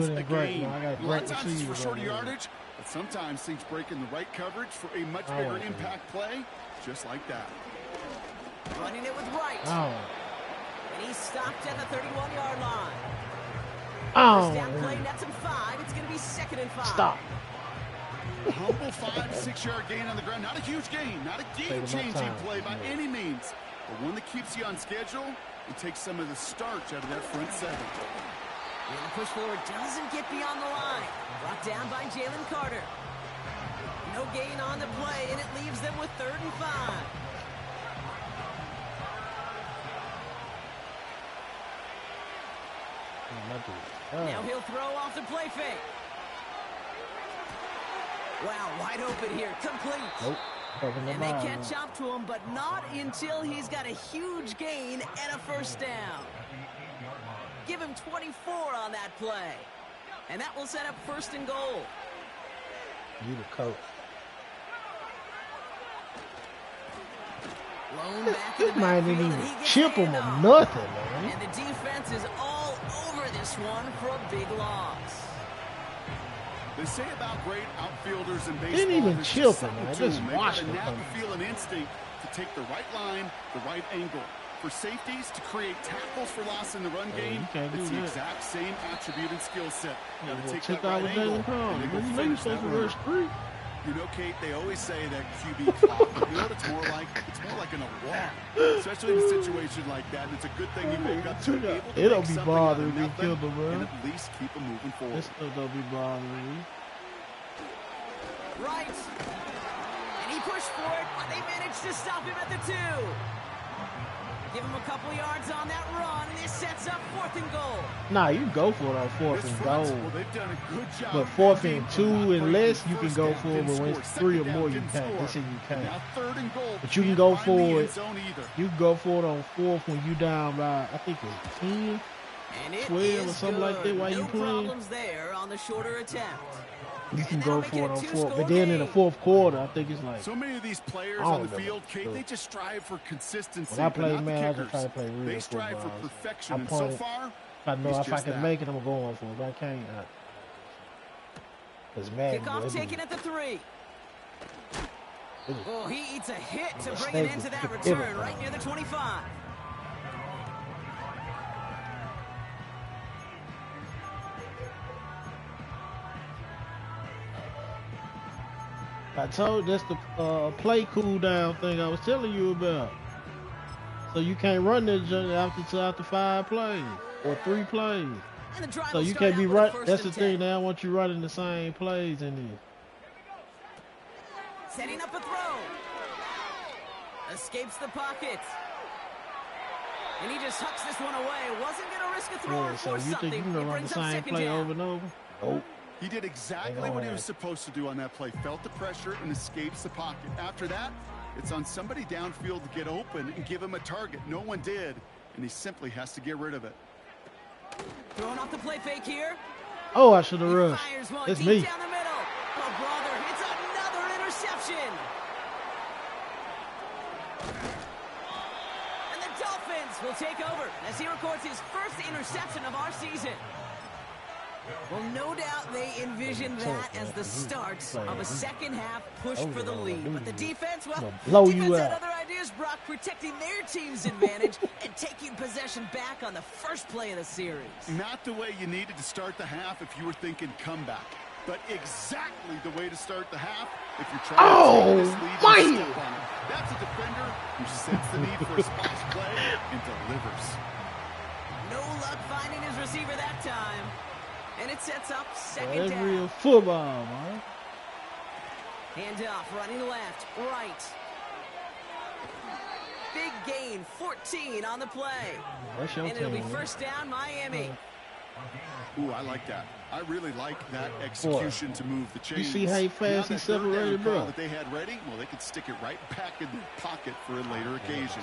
Speaker 3: a game.
Speaker 1: A
Speaker 3: lot of times it's for shorter yardage, but sometimes things break in the right coverage for a much bigger impact play, just like that.
Speaker 2: Running it with Wright. And he's stopped at the 31-yard line. First down play, nets him 5. It's going to be 2nd and 5.
Speaker 1: Stop.
Speaker 3: A humble 5-6-yard gain on the ground. Not a huge gain, not a game-changing play by any means, but one that keeps you on schedule and takes some of the starch out of that front seven.
Speaker 2: And the push forward doesn't get beyond the line. Brought down by Jalen Carter. No gain on the play, and it leaves them with 3rd and 5. Now he'll throw off the play fake. Wow, wide open here, complete.
Speaker 1: Nope.
Speaker 2: And they catch up to him, but not until he's got a huge gain and a first down. Give him 24 on that play. And that will set up 1st and goal.
Speaker 1: You the coach.
Speaker 2: Blown back in the
Speaker 1: might
Speaker 2: backfield,
Speaker 1: even
Speaker 2: and he gets
Speaker 1: chip him
Speaker 2: handed
Speaker 1: or
Speaker 2: off.
Speaker 1: nothing, man.
Speaker 2: And the defense is all over this one for a big loss.
Speaker 3: They say about great outfielders in baseball,
Speaker 1: Didn't even
Speaker 3: there's
Speaker 1: chip
Speaker 3: something
Speaker 1: him, man.
Speaker 3: to
Speaker 1: Just
Speaker 3: them. They've
Speaker 1: watch
Speaker 3: got a
Speaker 1: him
Speaker 3: natural
Speaker 1: come.
Speaker 3: feel and instinct to take the right line, the right angle. For safeties to create tackles for loss in the run game, it's the exact same attribute and skill set. Got to take that right angle, and they go finish that run. You know, Kate, they always say that QB clock. You know what it's more like? It's more like an award, especially in a situation like that. And it's a good thing you woke up to be able to
Speaker 1: It'll
Speaker 3: make
Speaker 1: be
Speaker 3: something
Speaker 1: bothering
Speaker 3: out of
Speaker 1: me, kill
Speaker 3: nothing
Speaker 1: the run.
Speaker 3: and at least keep them moving forward.
Speaker 1: This stuff don't be bothering me.
Speaker 2: Right. And he pushed for it, but they managed to stop him at the 2. Give him a couple yards on that run, and this sets up 4th and goal.
Speaker 1: Nah, you go for it on 4th
Speaker 3: This
Speaker 1: and
Speaker 3: front,
Speaker 1: goal.
Speaker 3: well, they've done a good job
Speaker 1: But 4th and
Speaker 3: ending
Speaker 1: 2
Speaker 3: not
Speaker 1: and
Speaker 3: breaking
Speaker 1: less, you can
Speaker 3: first
Speaker 1: go
Speaker 3: down,
Speaker 1: for it.
Speaker 3: didn't
Speaker 1: But when
Speaker 3: score.
Speaker 1: it's 3 or
Speaker 3: Second
Speaker 1: more,
Speaker 3: down,
Speaker 1: you
Speaker 3: didn't
Speaker 1: can't.
Speaker 3: score.
Speaker 1: This is you can't.
Speaker 3: Now 3rd and goal.
Speaker 1: But you can go
Speaker 3: Can't find the
Speaker 1: for
Speaker 3: end
Speaker 1: it.
Speaker 3: zone either.
Speaker 1: You can go for it on 4th when you down by, I think it's 10,
Speaker 2: And it
Speaker 1: 12 or
Speaker 2: is
Speaker 1: something like that while
Speaker 2: no
Speaker 1: you playing.
Speaker 2: problems there on the shorter attempt.
Speaker 1: You can
Speaker 2: And
Speaker 1: go
Speaker 2: that'll
Speaker 1: for
Speaker 2: make
Speaker 1: it
Speaker 2: it a
Speaker 1: on 4th.
Speaker 2: 2-score
Speaker 1: But then in the
Speaker 2: game.
Speaker 1: 4th quarter, I think it's like,
Speaker 3: So many of these players
Speaker 1: I
Speaker 3: on
Speaker 1: don't
Speaker 3: the
Speaker 1: know
Speaker 3: field,
Speaker 1: what
Speaker 3: Kate,
Speaker 1: to do.
Speaker 3: they just strive for consistency.
Speaker 1: when I
Speaker 3: but
Speaker 1: play
Speaker 3: not the
Speaker 1: man, I just
Speaker 3: kickers.
Speaker 1: try to play real
Speaker 3: They strive for
Speaker 1: football.
Speaker 3: perfection,
Speaker 1: I
Speaker 3: and so
Speaker 1: point-
Speaker 3: far,
Speaker 1: If I know
Speaker 3: it's
Speaker 1: if I
Speaker 3: just
Speaker 1: can
Speaker 3: that.
Speaker 1: make it, I'm going for it. But I can't. It's Madden.
Speaker 2: Kickoff taken at the 3. Oh, he eats a hit to bring it into that return right near the 25.
Speaker 1: I told that's the play cool down thing I was telling you about. So you can't run that junk after 5 plays or 3 plays.
Speaker 2: And the drive
Speaker 1: So
Speaker 2: will
Speaker 1: you
Speaker 2: start
Speaker 1: can't be
Speaker 2: out with a
Speaker 1: right.
Speaker 2: first
Speaker 1: That's the
Speaker 2: and
Speaker 1: thing.
Speaker 2: 10.
Speaker 1: They don't want you running the same plays in there.
Speaker 2: Setting up a throw. Escapes the pocket. And he just hucks this one away. Wasn't going to risk a throw or
Speaker 1: Yeah, so
Speaker 2: force
Speaker 1: you
Speaker 2: something.
Speaker 1: think you
Speaker 2: It
Speaker 1: can run the
Speaker 2: brings up
Speaker 1: same
Speaker 2: 2nd
Speaker 1: play
Speaker 2: down.
Speaker 1: over and over? Nope.
Speaker 3: He did exactly what he was supposed to do on that play. Felt the pressure and escapes the pocket. After that, it's on somebody downfield to get open and give him a target. No one did, and he simply has to get rid of it.
Speaker 2: Throwing off the play fake here.
Speaker 1: Oh, I should have
Speaker 2: He
Speaker 1: rushed.
Speaker 2: fires one
Speaker 1: It's
Speaker 2: deep
Speaker 1: me.
Speaker 2: down the middle. Oh, brother, it's another interception. And the Dolphins will take over as he records his first interception of our season. Well, no doubt they envisioned that as the start of a second-half push for the lead. But the defense, well,
Speaker 1: blow
Speaker 2: defense
Speaker 1: you
Speaker 2: had
Speaker 1: out.
Speaker 2: other ideas, Brock, protecting their team's advantage and taking possession back on the first play of the series.
Speaker 3: Not the way you needed to start the half if you were thinking comeback, but exactly the way to start the half if you're trying to take this lead and step on it. That's a defender who senses the need for a splash play and delivers.
Speaker 2: No luck finding his receiver that time. And it sets up second
Speaker 1: That's
Speaker 2: down.
Speaker 1: real football, man.
Speaker 2: Hand off, running left, right. Big gain, 14 on the play.
Speaker 1: That's your
Speaker 2: And it'll be
Speaker 1: team,
Speaker 2: first down, Miami.
Speaker 3: Ooh, I like that. I really like that execution to move the chains.
Speaker 1: You see how fast he separated, bro?
Speaker 3: That they had ready, well, they could stick it right back in their pocket for a later occasion.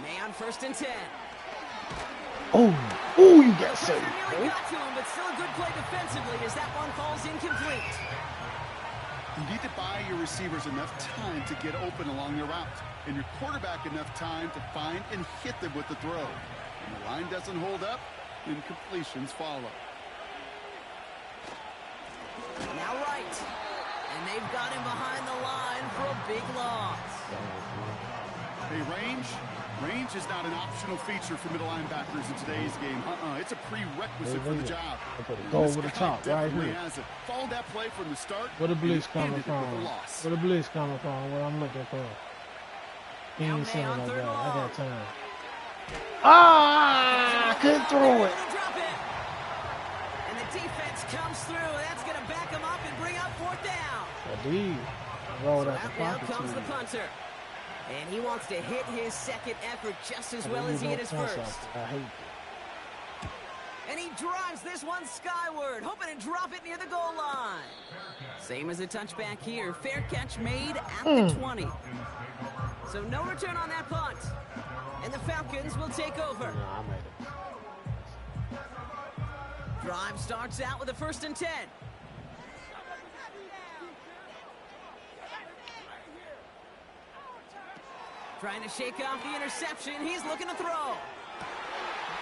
Speaker 2: May on 1st and 10.
Speaker 1: Oh, you got saved.
Speaker 2: Nearly got to him, but still a good play defensively as that one falls incomplete.
Speaker 3: You need to buy your receivers enough time to get open along their route, and your quarterback enough time to find and hit them with the throw. When the line doesn't hold up, then completions follow.
Speaker 2: Now right. And they've got him behind the line for a big loss.
Speaker 3: Hey, range is not an optional feature for middle linebackers in today's game. It's a prerequisite for the job.
Speaker 1: Go over the top right here.
Speaker 3: Followed that play from the start.
Speaker 1: Where the blitz coming from? Where the blitz coming from? What I'm looking for. He ain't sending that guy. I got time. Ah! I couldn't throw it.
Speaker 2: And the defense comes through. That's going to back him up and bring up 4th down.
Speaker 1: I did. Rolled out the
Speaker 2: Now
Speaker 1: pocket
Speaker 2: comes the punter. And he wants to hit his second effort just as well as he hit his first.
Speaker 1: I hate it.
Speaker 2: And he drives this one skyward, hoping to drop it near the goal line. Same as a touchback here. Fair catch made at the 20. So no return on that punt. And the Falcons will take over.
Speaker 1: I made it.
Speaker 2: Drive starts out with a 1st and 10. Trying to shake off the interception. He's looking to throw.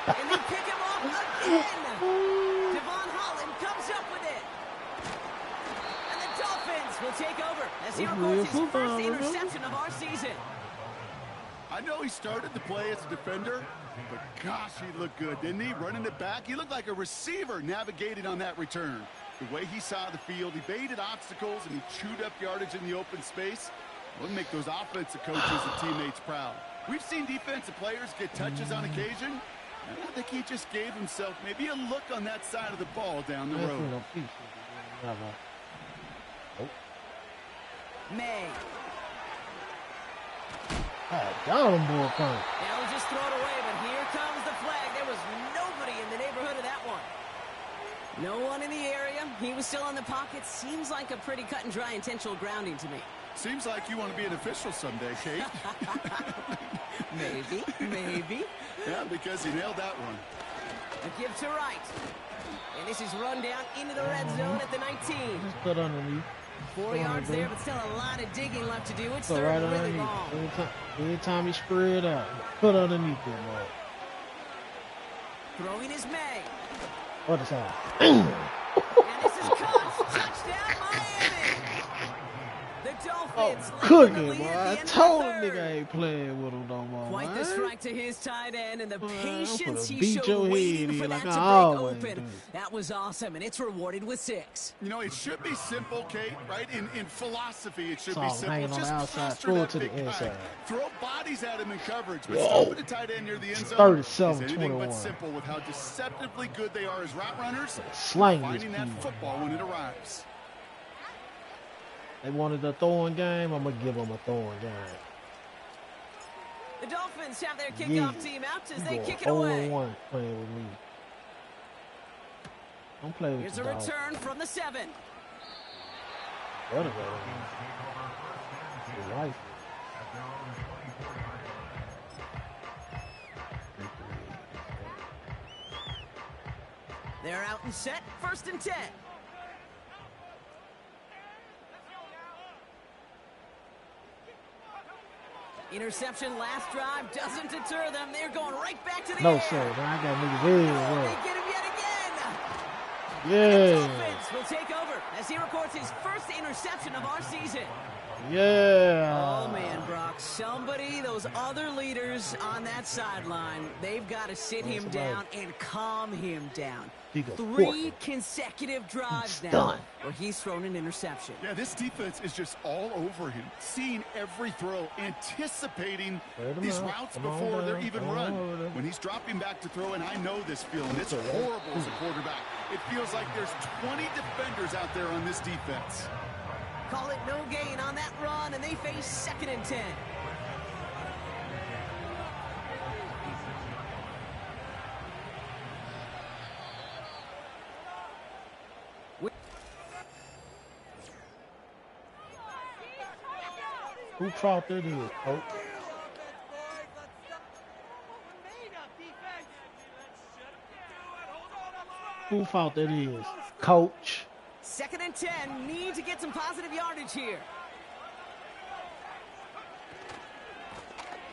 Speaker 2: And they pick him off again. Devon Holland comes up with it. And the Dolphins will take over as he records his first interception of our season.
Speaker 3: I know he started to play as a defender, but gosh, he looked good, didn't he? Running it back, he looked like a receiver navigating on that return. The way he saw the field, he baited obstacles and he chewed up yardage in the open space. We'll make those offensive coaches and teammates proud. We've seen defensive players get touches on occasion, and I think he just gave himself maybe a look on that side of the ball down the road.
Speaker 2: May.
Speaker 1: Down them boy coming.
Speaker 2: Now we'll just throw it away, but here comes the flag. There was nobody in the neighborhood of that one. No one in the area. He was still in the pocket. Seems like a pretty cut and dry intentional grounding to me.
Speaker 3: Seems like you want to be an official someday, Kate.
Speaker 2: Maybe.
Speaker 3: Yeah, because he nailed that one.
Speaker 2: A give to right. And this is run down into the red zone at the 19.
Speaker 1: Just put underneath.
Speaker 2: 4 yards there, but still a lot of digging left to do. It's
Speaker 1: Put
Speaker 2: third
Speaker 1: right
Speaker 2: and really
Speaker 1: underneath.
Speaker 2: long.
Speaker 1: Anytime you spread out, put underneath it, man.
Speaker 2: Throwing is May.
Speaker 1: What is that?
Speaker 2: And this is caught. Touchdown, Miami. The Dolphins
Speaker 1: Cooking, boy. I told him nigga I ain't playing with him no more.
Speaker 2: Quite the
Speaker 1: man.
Speaker 2: strike to his tight end, and the patience he
Speaker 1: beat
Speaker 2: showed
Speaker 1: your
Speaker 2: waiting
Speaker 1: head
Speaker 2: for
Speaker 1: in
Speaker 2: that
Speaker 1: like
Speaker 2: to
Speaker 1: I
Speaker 2: break
Speaker 1: always
Speaker 2: open.
Speaker 1: do.
Speaker 2: That was awesome, and it's rewarded with 6.
Speaker 3: You know, it should be simple, Kate, right? In philosophy, it should
Speaker 1: So
Speaker 3: be
Speaker 1: hanging
Speaker 3: simple.
Speaker 1: on
Speaker 3: Just
Speaker 1: the outside,
Speaker 3: cluster
Speaker 1: throw it
Speaker 3: that
Speaker 1: to the
Speaker 3: big guy.
Speaker 1: inside.
Speaker 3: Throw bodies at him in coverage, but
Speaker 1: Whoa.
Speaker 3: stop at the tight end near the end zone.
Speaker 1: 37,
Speaker 3: is anything
Speaker 1: 21.
Speaker 3: but simple with how deceptively good they are as route runners.
Speaker 1: Slang this
Speaker 3: Finding that
Speaker 1: people.
Speaker 3: football when it arrives.
Speaker 1: They wanted a throwing game. I'm gonna give them a throwing game.
Speaker 2: The Dolphins have their kickoff team out as they kick it
Speaker 1: 0-1
Speaker 2: away.
Speaker 1: playing with me. Don't play with
Speaker 2: Here's
Speaker 1: the
Speaker 2: a
Speaker 1: dog.
Speaker 2: return from the 7.
Speaker 1: Better go. Your life.
Speaker 2: They're out and set. 1st and 10. Interception last drive doesn't deter them. They're going right back to the
Speaker 1: No,
Speaker 2: air.
Speaker 1: sir. Man, I got niggas
Speaker 2: Oh,
Speaker 1: everywhere.
Speaker 2: they get him yet again. The
Speaker 1: Yeah.
Speaker 2: Dolphins will take over as he records his first interception of our season.
Speaker 1: Yeah.
Speaker 2: Oh, man, Brock. Somebody, those other leaders on that sideline, they've got to sit him down and calm him down. 3 consecutive drives now where he's thrown an interception.
Speaker 3: Yeah, this defense is just all over him, seeing every throw, anticipating these routes before they're even run. When he's dropping back to throw, and I know this feeling, it's horrible as a quarterback. It feels like there's 20 defenders out there on this defense.
Speaker 2: Call it no gain on that run, and they face 2nd and 10.
Speaker 1: Who fault it is, coach? Who fault it is, coach?
Speaker 2: 2nd and 10. Need to get some positive yardage here.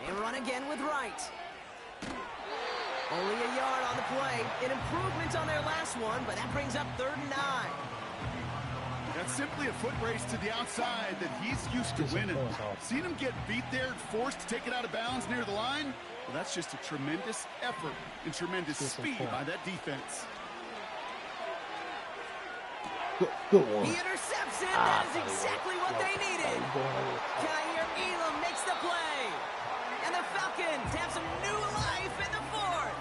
Speaker 2: They run again with Wright. Only a yard on the play. An improvement on their last one, but that brings up 3rd and 9.
Speaker 3: That's simply a foot race to the outside that he's used to winning. Seen him get beat there and forced to take it out of bounds near the line? Well, that's just a tremendous effort and tremendous speed by that defense.
Speaker 1: Good one.
Speaker 2: He intercepts it. That is exactly what they needed. Kyer Elam makes the play. And the Falcons have some new life in the 4th.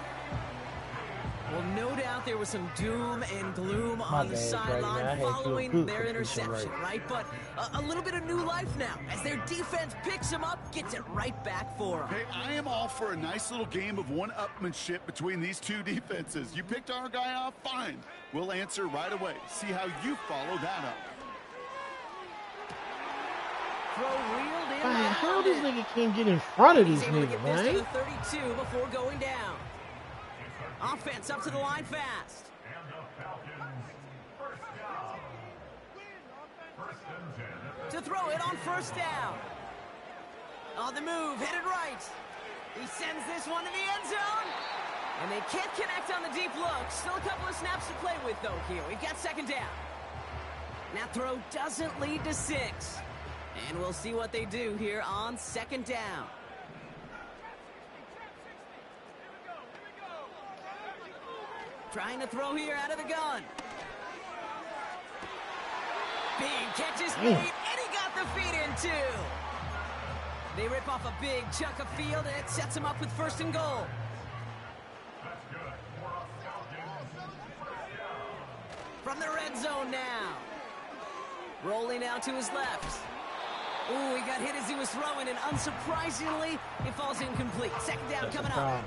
Speaker 2: Well, no doubt there was some doom and gloom on the sideline following their interception, right? But a little bit of new life now as their defense picks him up, gets it right back for him.
Speaker 3: Hey, I am all for a nice little game of one-upmanship between these two defenses. You picked our guy off, fine. We'll answer right away. See how you follow that up.
Speaker 2: Throw reeled in.
Speaker 1: Man, how this nigga can't get in front of this nigga,
Speaker 2: man? He's able to get this to the 32 before going down. Offense up to the line fast.
Speaker 4: And the Falcons, first down. First and 10.
Speaker 2: To throw it on 1st down. On the move, headed right. He sends this one to the end zone. And they can't connect on the deep look. Still a couple of snaps to play with, though, here. We've got 2nd down. That throw doesn't lead to 6. And we'll see what they do here on 2nd down. Trying to throw here out of the gun. Big catch is made, and he got the feet in, too. They rip off a big chunk of field, and it sets him up with 1st and goal. From the red zone now. Rolling out to his left. Ooh, he got hit as he was throwing, and unsurprisingly, it falls incomplete. 2nd down coming up.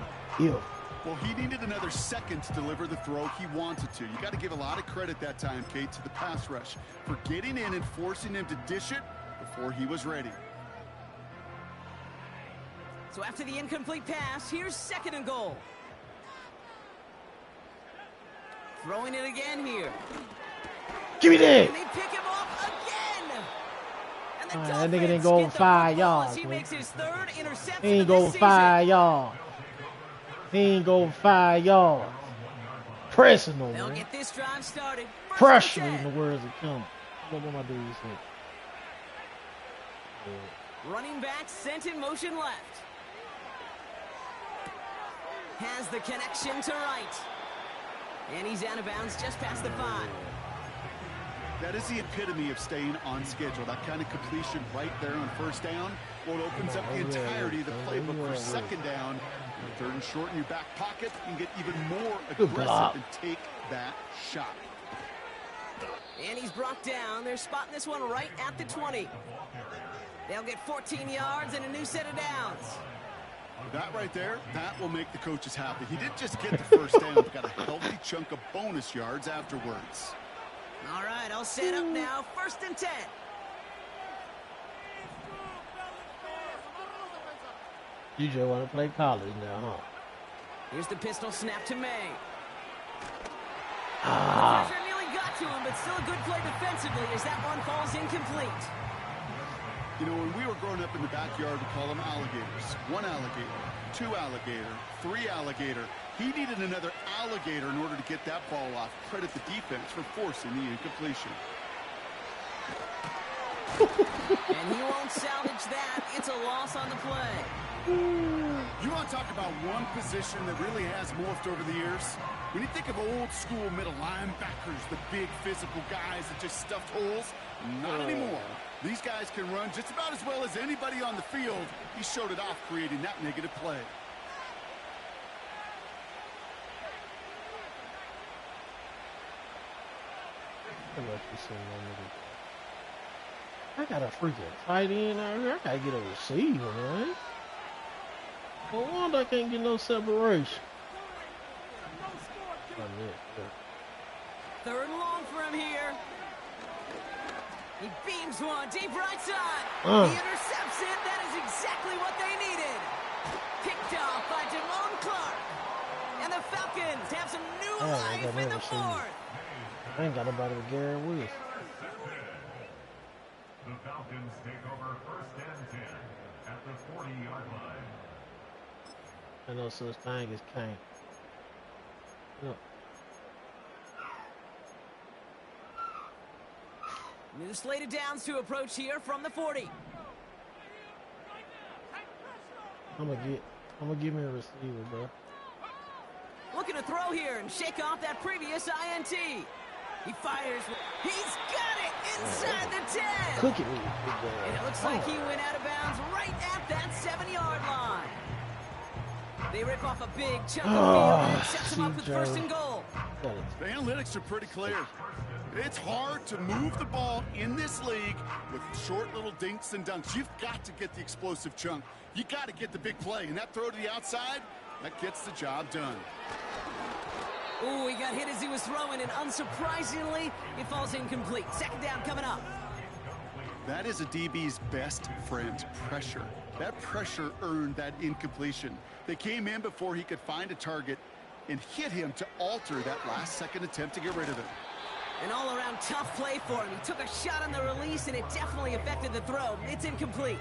Speaker 3: Well, he needed another second to deliver the throw he wanted to. You got to give a lot of credit that time, Kate, to the pass rush for getting in and forcing him to dish it before he was ready.
Speaker 2: So after the incomplete pass, here's 2nd and goal. Throwing it again here.
Speaker 1: Give me that.
Speaker 2: And they pick him up again. And the
Speaker 1: That nigga didn't go over 5 yards.
Speaker 2: He makes his 3rd interception.
Speaker 1: He ain't go over 5 yards. He ain't go over 5 yards. Pressing on
Speaker 2: They'll
Speaker 1: man.
Speaker 2: get this drive started.
Speaker 1: Pressure in the words that come. What my dude said.
Speaker 2: Running back sent in motion left. Has the connection to right. And he's out of bounds just past the 5.
Speaker 3: That is the epitome of staying on schedule. That kind of completion right there on 1st down. Well, it opens up the entirety of the playbook for 2nd down. 3rd and short in your back pocket. You can get even more aggressive and take that shot.
Speaker 2: And he's brought down. They're spotting this one right at the 20. They'll get 14 yards and a new set of downs.
Speaker 3: That right there, that will make the coaches happy. He didn't just get the 1st down, but got a healthy chunk of bonus yards afterwards.
Speaker 2: All right, I'll set up now. 1st and 10.
Speaker 1: You just want to play college now, huh?
Speaker 2: Here's the pistol snap to May.
Speaker 1: Ah.
Speaker 2: Pressure nearly got to him, but still a good play defensively as that one falls incomplete.
Speaker 3: You know, when we were growing up in the backyard, we call them alligators. 1 alligator, 2 alligator, 3 alligator. He needed another alligator in order to get that ball off. Credit the defense for forcing the incompletion.
Speaker 2: And he won't salvage that. It's a loss on the play.
Speaker 3: You want to talk about one position that really has morphed over the years? When you think of old school middle linebackers, the big physical guys that just stuffed holes, not anymore. These guys can run just about as well as anybody on the field. He showed it off creating that negative play.
Speaker 1: I got a freaking tight end out here. I gotta get a receiver, man. No wonder I can't get no separation.
Speaker 2: Third and long for him here. He beams one deep right side. He intercepts it. That is exactly what they needed. Picked off by Damone Clark. And the Falcons have some new life in the fourth.
Speaker 1: I ain't got nobody with Gary Willis.
Speaker 4: The Falcons take over 1st and 10 at the 40-yard line.
Speaker 1: I know such thing as can't. Look.
Speaker 2: New slated downs to approach here from the 40.
Speaker 1: I'm gonna give me a receiver, bro.
Speaker 2: Looking to throw here and shake off that previous INT. He fires. He's got it inside the 10.
Speaker 1: Cook it with your big guy.
Speaker 2: And it looks like he went out of bounds right at that 7-yard line. They rip off a big chunk of field and sets him up with 1st and goal.
Speaker 3: The analytics are pretty clear. It's hard to move the ball in this league with short little dinks and dunks. You've got to get the explosive chunk. You got to get the big play. And that throw to the outside, that gets the job done.
Speaker 2: Ooh, he got hit as he was throwing, and unsurprisingly, it falls incomplete. 2nd down coming up.
Speaker 3: That is a DB's best friend, pressure. That pressure earned that incompletion. They came in before he could find a target and hit him to alter that last-second attempt to get rid of it.
Speaker 2: An all-around tough play for him. He took a shot on the release, and it definitely affected the throw. It's incomplete.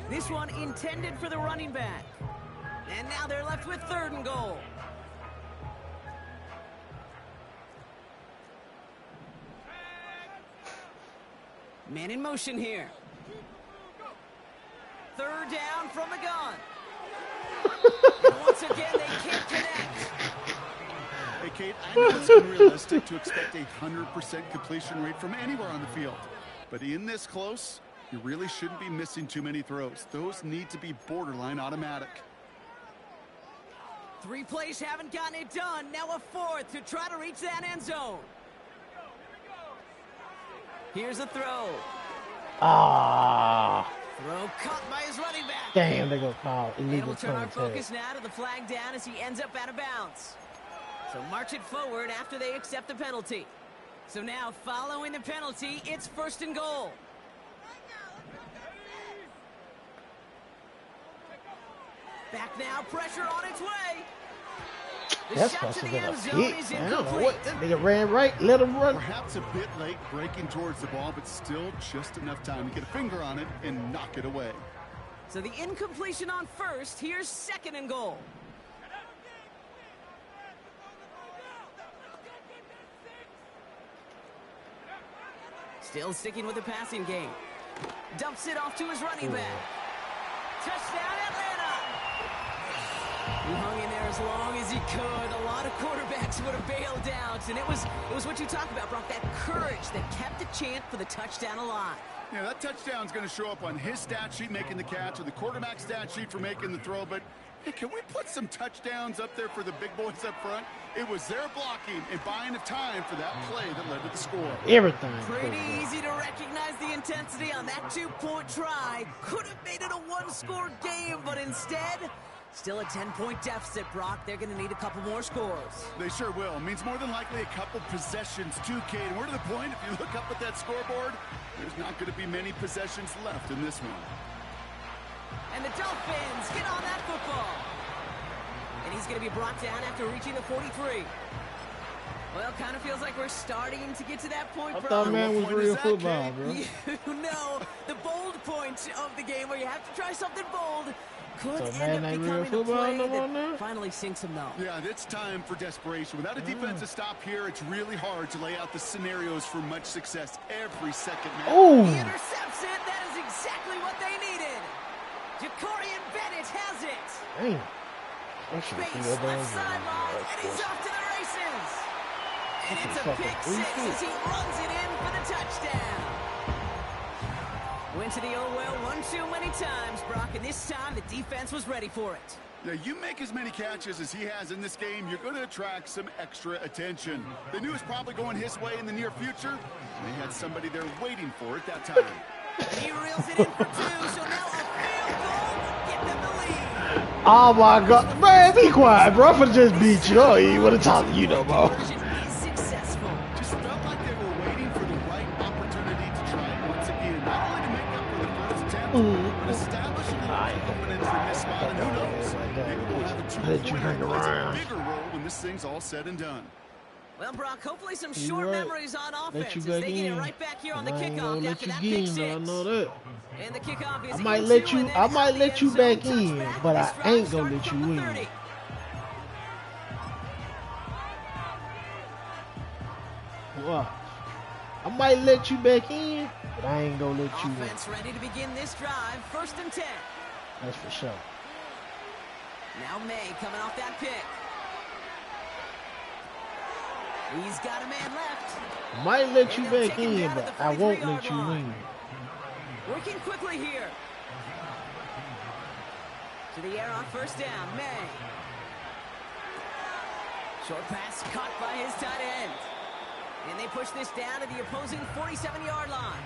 Speaker 2: This one intended for the running back. And now they're left with 3rd and goal. Man in motion here. 3rd down from the gun. And once again, they can't connect.
Speaker 3: Hey, Kate, I know it's unrealistic to expect a 100% completion rate from anywhere on the field. But in this close, you really shouldn't be missing too many throws. Those need to be borderline automatic.
Speaker 2: 3 plays haven't gotten it done. Now a 4th to try to reach that end zone. Here's a throw. Throw caught by his running back.
Speaker 1: Damn, they're going to call illegal.
Speaker 2: And we'll turn our focus now to the flag down as he ends up out of bounds. So march it forward after they accept the penalty. So now, following the penalty, it's 1st and goal. Back now, pressure on its way. The
Speaker 1: That's
Speaker 2: shot
Speaker 1: supposed
Speaker 2: to
Speaker 1: to
Speaker 2: the
Speaker 1: be a
Speaker 2: end zone
Speaker 1: hit.
Speaker 2: is
Speaker 1: I don't know
Speaker 2: incomplete.
Speaker 1: what. That nigga ran right, let him run.
Speaker 3: Perhaps a bit late breaking towards the ball, but still just enough time to get a finger on it and knock it away.
Speaker 2: So the incompletion on 1st, here's 2nd and goal. Still sticking with the passing game. Dumps it off to his running back. Touchdown, Atlanta! He hung in there as long as he could. A lot of quarterbacks would have bailed out, and it was what you talked about, Brock, that courage that kept the chant for the touchdown alive.
Speaker 3: Yeah, that touchdown's going to show up on his stat sheet making the catch or the quarterback stat sheet for making the throw, but hey, can we put some touchdowns up there for the big boys up front? It was their blocking and buying of time for that play that led to the score.
Speaker 1: Everything.
Speaker 2: Pretty easy to recognize the intensity on that 2-point try. Could have made it a 1-score game, but instead, still a 10-point deficit, Brock. They're going to need a couple more scores.
Speaker 3: They sure will. Means more than likely a couple possessions too, Kate. And we're to the point, if you look up at that scoreboard, there's not going to be many possessions left in this one.
Speaker 2: And the Dolphins get on that football. And he's going to be brought down after reaching the 43. Well, kind of feels like we're starting to get to that point,
Speaker 1: I
Speaker 2: bro.
Speaker 1: thought man was
Speaker 3: point
Speaker 1: real
Speaker 3: is that,
Speaker 1: football,
Speaker 3: Kate?
Speaker 1: bro.
Speaker 2: You know, the bold point moment of the game where you have to try something bold. Could
Speaker 1: So
Speaker 2: end
Speaker 1: Madden
Speaker 2: up
Speaker 1: ain't real
Speaker 2: becoming a
Speaker 1: football
Speaker 2: play
Speaker 1: no more
Speaker 2: that
Speaker 1: now?
Speaker 2: finally sinks him, though.
Speaker 3: Yeah, it's time for desperation. Without a defensive stop here, it's really hard to lay out the scenarios for much success every second match.
Speaker 1: Oh,
Speaker 2: He intercepts it. That is exactly what they needed. Jacorian Bennett has it.
Speaker 1: damn. That shit
Speaker 2: Space
Speaker 1: feel
Speaker 2: left
Speaker 1: bad.
Speaker 2: sideline, and he's off to the races. And it's a
Speaker 1: fucking
Speaker 2: pick
Speaker 1: free
Speaker 2: six
Speaker 1: kick.
Speaker 2: as he runs it in for the touchdown. Went to the oh well one too many times, Brock, and this time the defense was ready for it.
Speaker 3: Now, you make as many catches as he has in this game, you're going to attract some extra attention. They knew it was probably going his way in the near future, and they had somebody there waiting for it that time.
Speaker 2: And he reels it in for two, so now a field goal will get them the lead.
Speaker 1: Oh my God, man, be quiet, bro. I'm finna just beat you. Oh, you want to talk to you no more.
Speaker 2: Conversion is successful.
Speaker 3: Just felt like they were waiting for the right opportunity to try it once again. Not only to make up for the first attempt, but establish a little confidence in this spot. And who knows, maybe we'll have a two-pointer that plays a bigger role when this thing's all said and done.
Speaker 2: Well, Brock, hopefully some short
Speaker 1: right.
Speaker 2: memories on
Speaker 1: Let
Speaker 2: offense
Speaker 1: you
Speaker 2: as
Speaker 1: back
Speaker 2: they get it
Speaker 1: in.
Speaker 2: right back here on the
Speaker 1: I ain't gonna
Speaker 2: kickoff
Speaker 1: let
Speaker 2: after
Speaker 1: you
Speaker 2: that
Speaker 1: get
Speaker 2: pick
Speaker 1: in,
Speaker 2: six.
Speaker 1: I know that.
Speaker 2: And the kickoff is
Speaker 1: I might
Speaker 2: into
Speaker 1: let you.
Speaker 2: and then
Speaker 1: I might
Speaker 2: out the
Speaker 1: let you
Speaker 2: end zone,
Speaker 1: back in,
Speaker 2: touchback,
Speaker 1: but
Speaker 2: and
Speaker 1: I
Speaker 2: this drive
Speaker 1: ain't gonna
Speaker 2: starting
Speaker 1: let you
Speaker 2: from the
Speaker 1: win.
Speaker 2: 30.
Speaker 1: What? I might let you back in, but I ain't gonna let you win.
Speaker 2: Offense ready to begin this drive. 1st and 10.
Speaker 1: That's for sure.
Speaker 2: Now May coming off that pick. He's got a man left.
Speaker 1: Might let you
Speaker 2: And they'll
Speaker 1: back
Speaker 2: take him
Speaker 1: in,
Speaker 2: down
Speaker 1: but
Speaker 2: at the
Speaker 1: I won't
Speaker 2: 43-yard
Speaker 1: let you
Speaker 2: line.
Speaker 1: win.
Speaker 2: Working quickly here. To the air on 1st down. May. Short pass caught by his tight end. And they push this down to the opposing 47-yard line.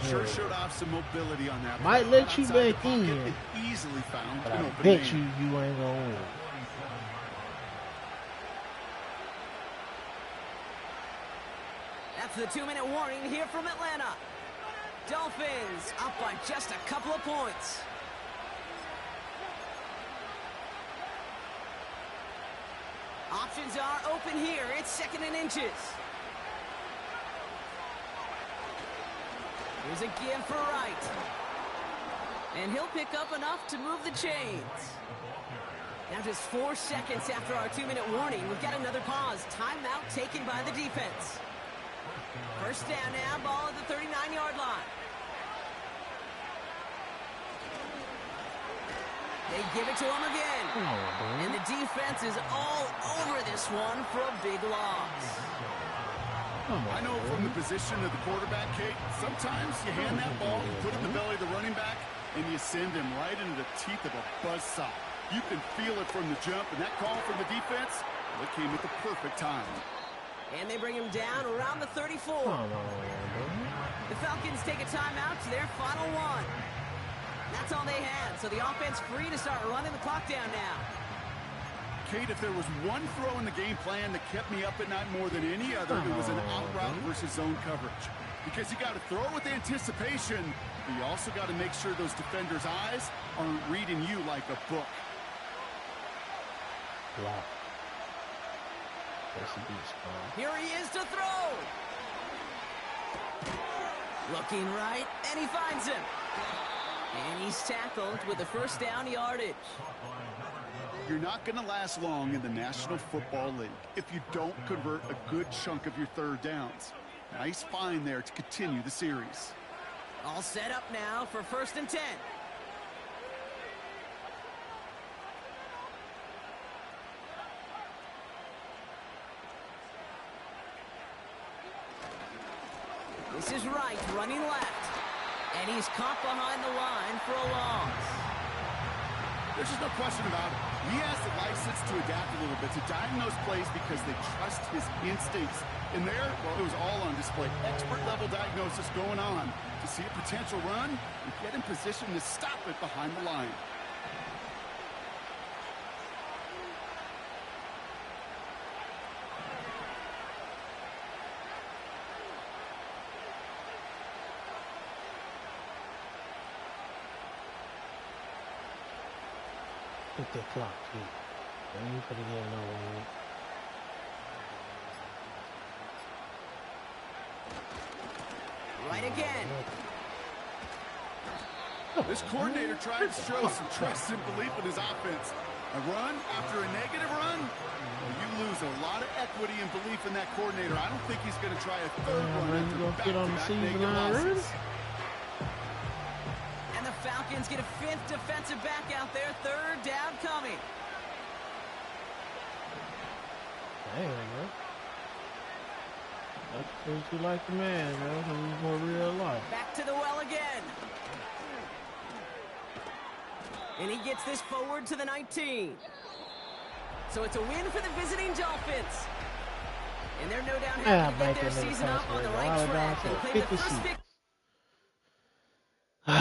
Speaker 3: Sure showed off some mobility on that.
Speaker 1: Might
Speaker 3: play.
Speaker 1: let you
Speaker 3: Outside the
Speaker 1: back
Speaker 3: pocket,
Speaker 1: in,
Speaker 3: it easily found
Speaker 1: but
Speaker 3: an
Speaker 1: I
Speaker 3: open
Speaker 1: bet
Speaker 3: man.
Speaker 1: you ain't gonna win.
Speaker 2: That's the 2-minute warning here from Atlanta. Dolphins up by just a couple of points. Options are open here. It's 2nd and inches. Here's a give for Wright. And he'll pick up enough to move the chains. Now just 4 seconds after our 2-minute warning, we've got another pause. Timeout taken by the defense. 1st down now, ball at the 39-yard line. They give it to him again. And the defense is all over this one for a big loss.
Speaker 3: I know from the position of the quarterback, Kate, sometimes you hand that ball, you put it in the belly of the running back, and you send him right into the teeth of a buzzsaw. You can feel it from the jump, and that call from the defense, well, it came at the perfect time.
Speaker 2: And they bring him down around the 34. The Falcons take a timeout to their final one. That's all they had, so the offense free to start running the clock down now.
Speaker 3: Kate, if there was one throw in the game plan that kept me up at night more than any other, it was an out route versus zone coverage. Because you got to throw with anticipation, but you also got to make sure those defenders' eyes aren't reading you like a book.
Speaker 1: Wow.
Speaker 2: Here he is to throw. Looking right, and he finds him. And he's tackled with the 1st down yardage.
Speaker 3: You're not going to last long in the National Football League if you don't convert a good chunk of your 3rd downs. Nice find there to continue the series.
Speaker 2: All set up now for 1st and 10. This is Wright running left. And he's caught behind the line for a loss.
Speaker 3: There's just no question about it. He has the license to adapt a little bit, to diagnose plays because they trust his instincts. And there, well, it was all on display. Expert-level diagnosis going on to see a potential run and get in position to stop it behind the line.
Speaker 1: Hit that clock, too. They ain't putting in no way.
Speaker 2: Right again.
Speaker 3: This coordinator tried to show some trust and belief in his offense. A run after a negative run, well, you lose a lot of equity and belief in that coordinator. I don't think he's going to try a third run after back-to-back negative losses.
Speaker 2: And the Falcons get a 5th defensive back out there. 3rd down coming.
Speaker 1: Dang, man. That's what you like the man, man. He's more real life.
Speaker 2: Back to the well again. And he gets this forward to the 19. So it's a win for the visiting Dolphins. And they're no doubt happy to get their season up on the right track. They played the first 50.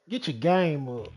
Speaker 1: Get your game up.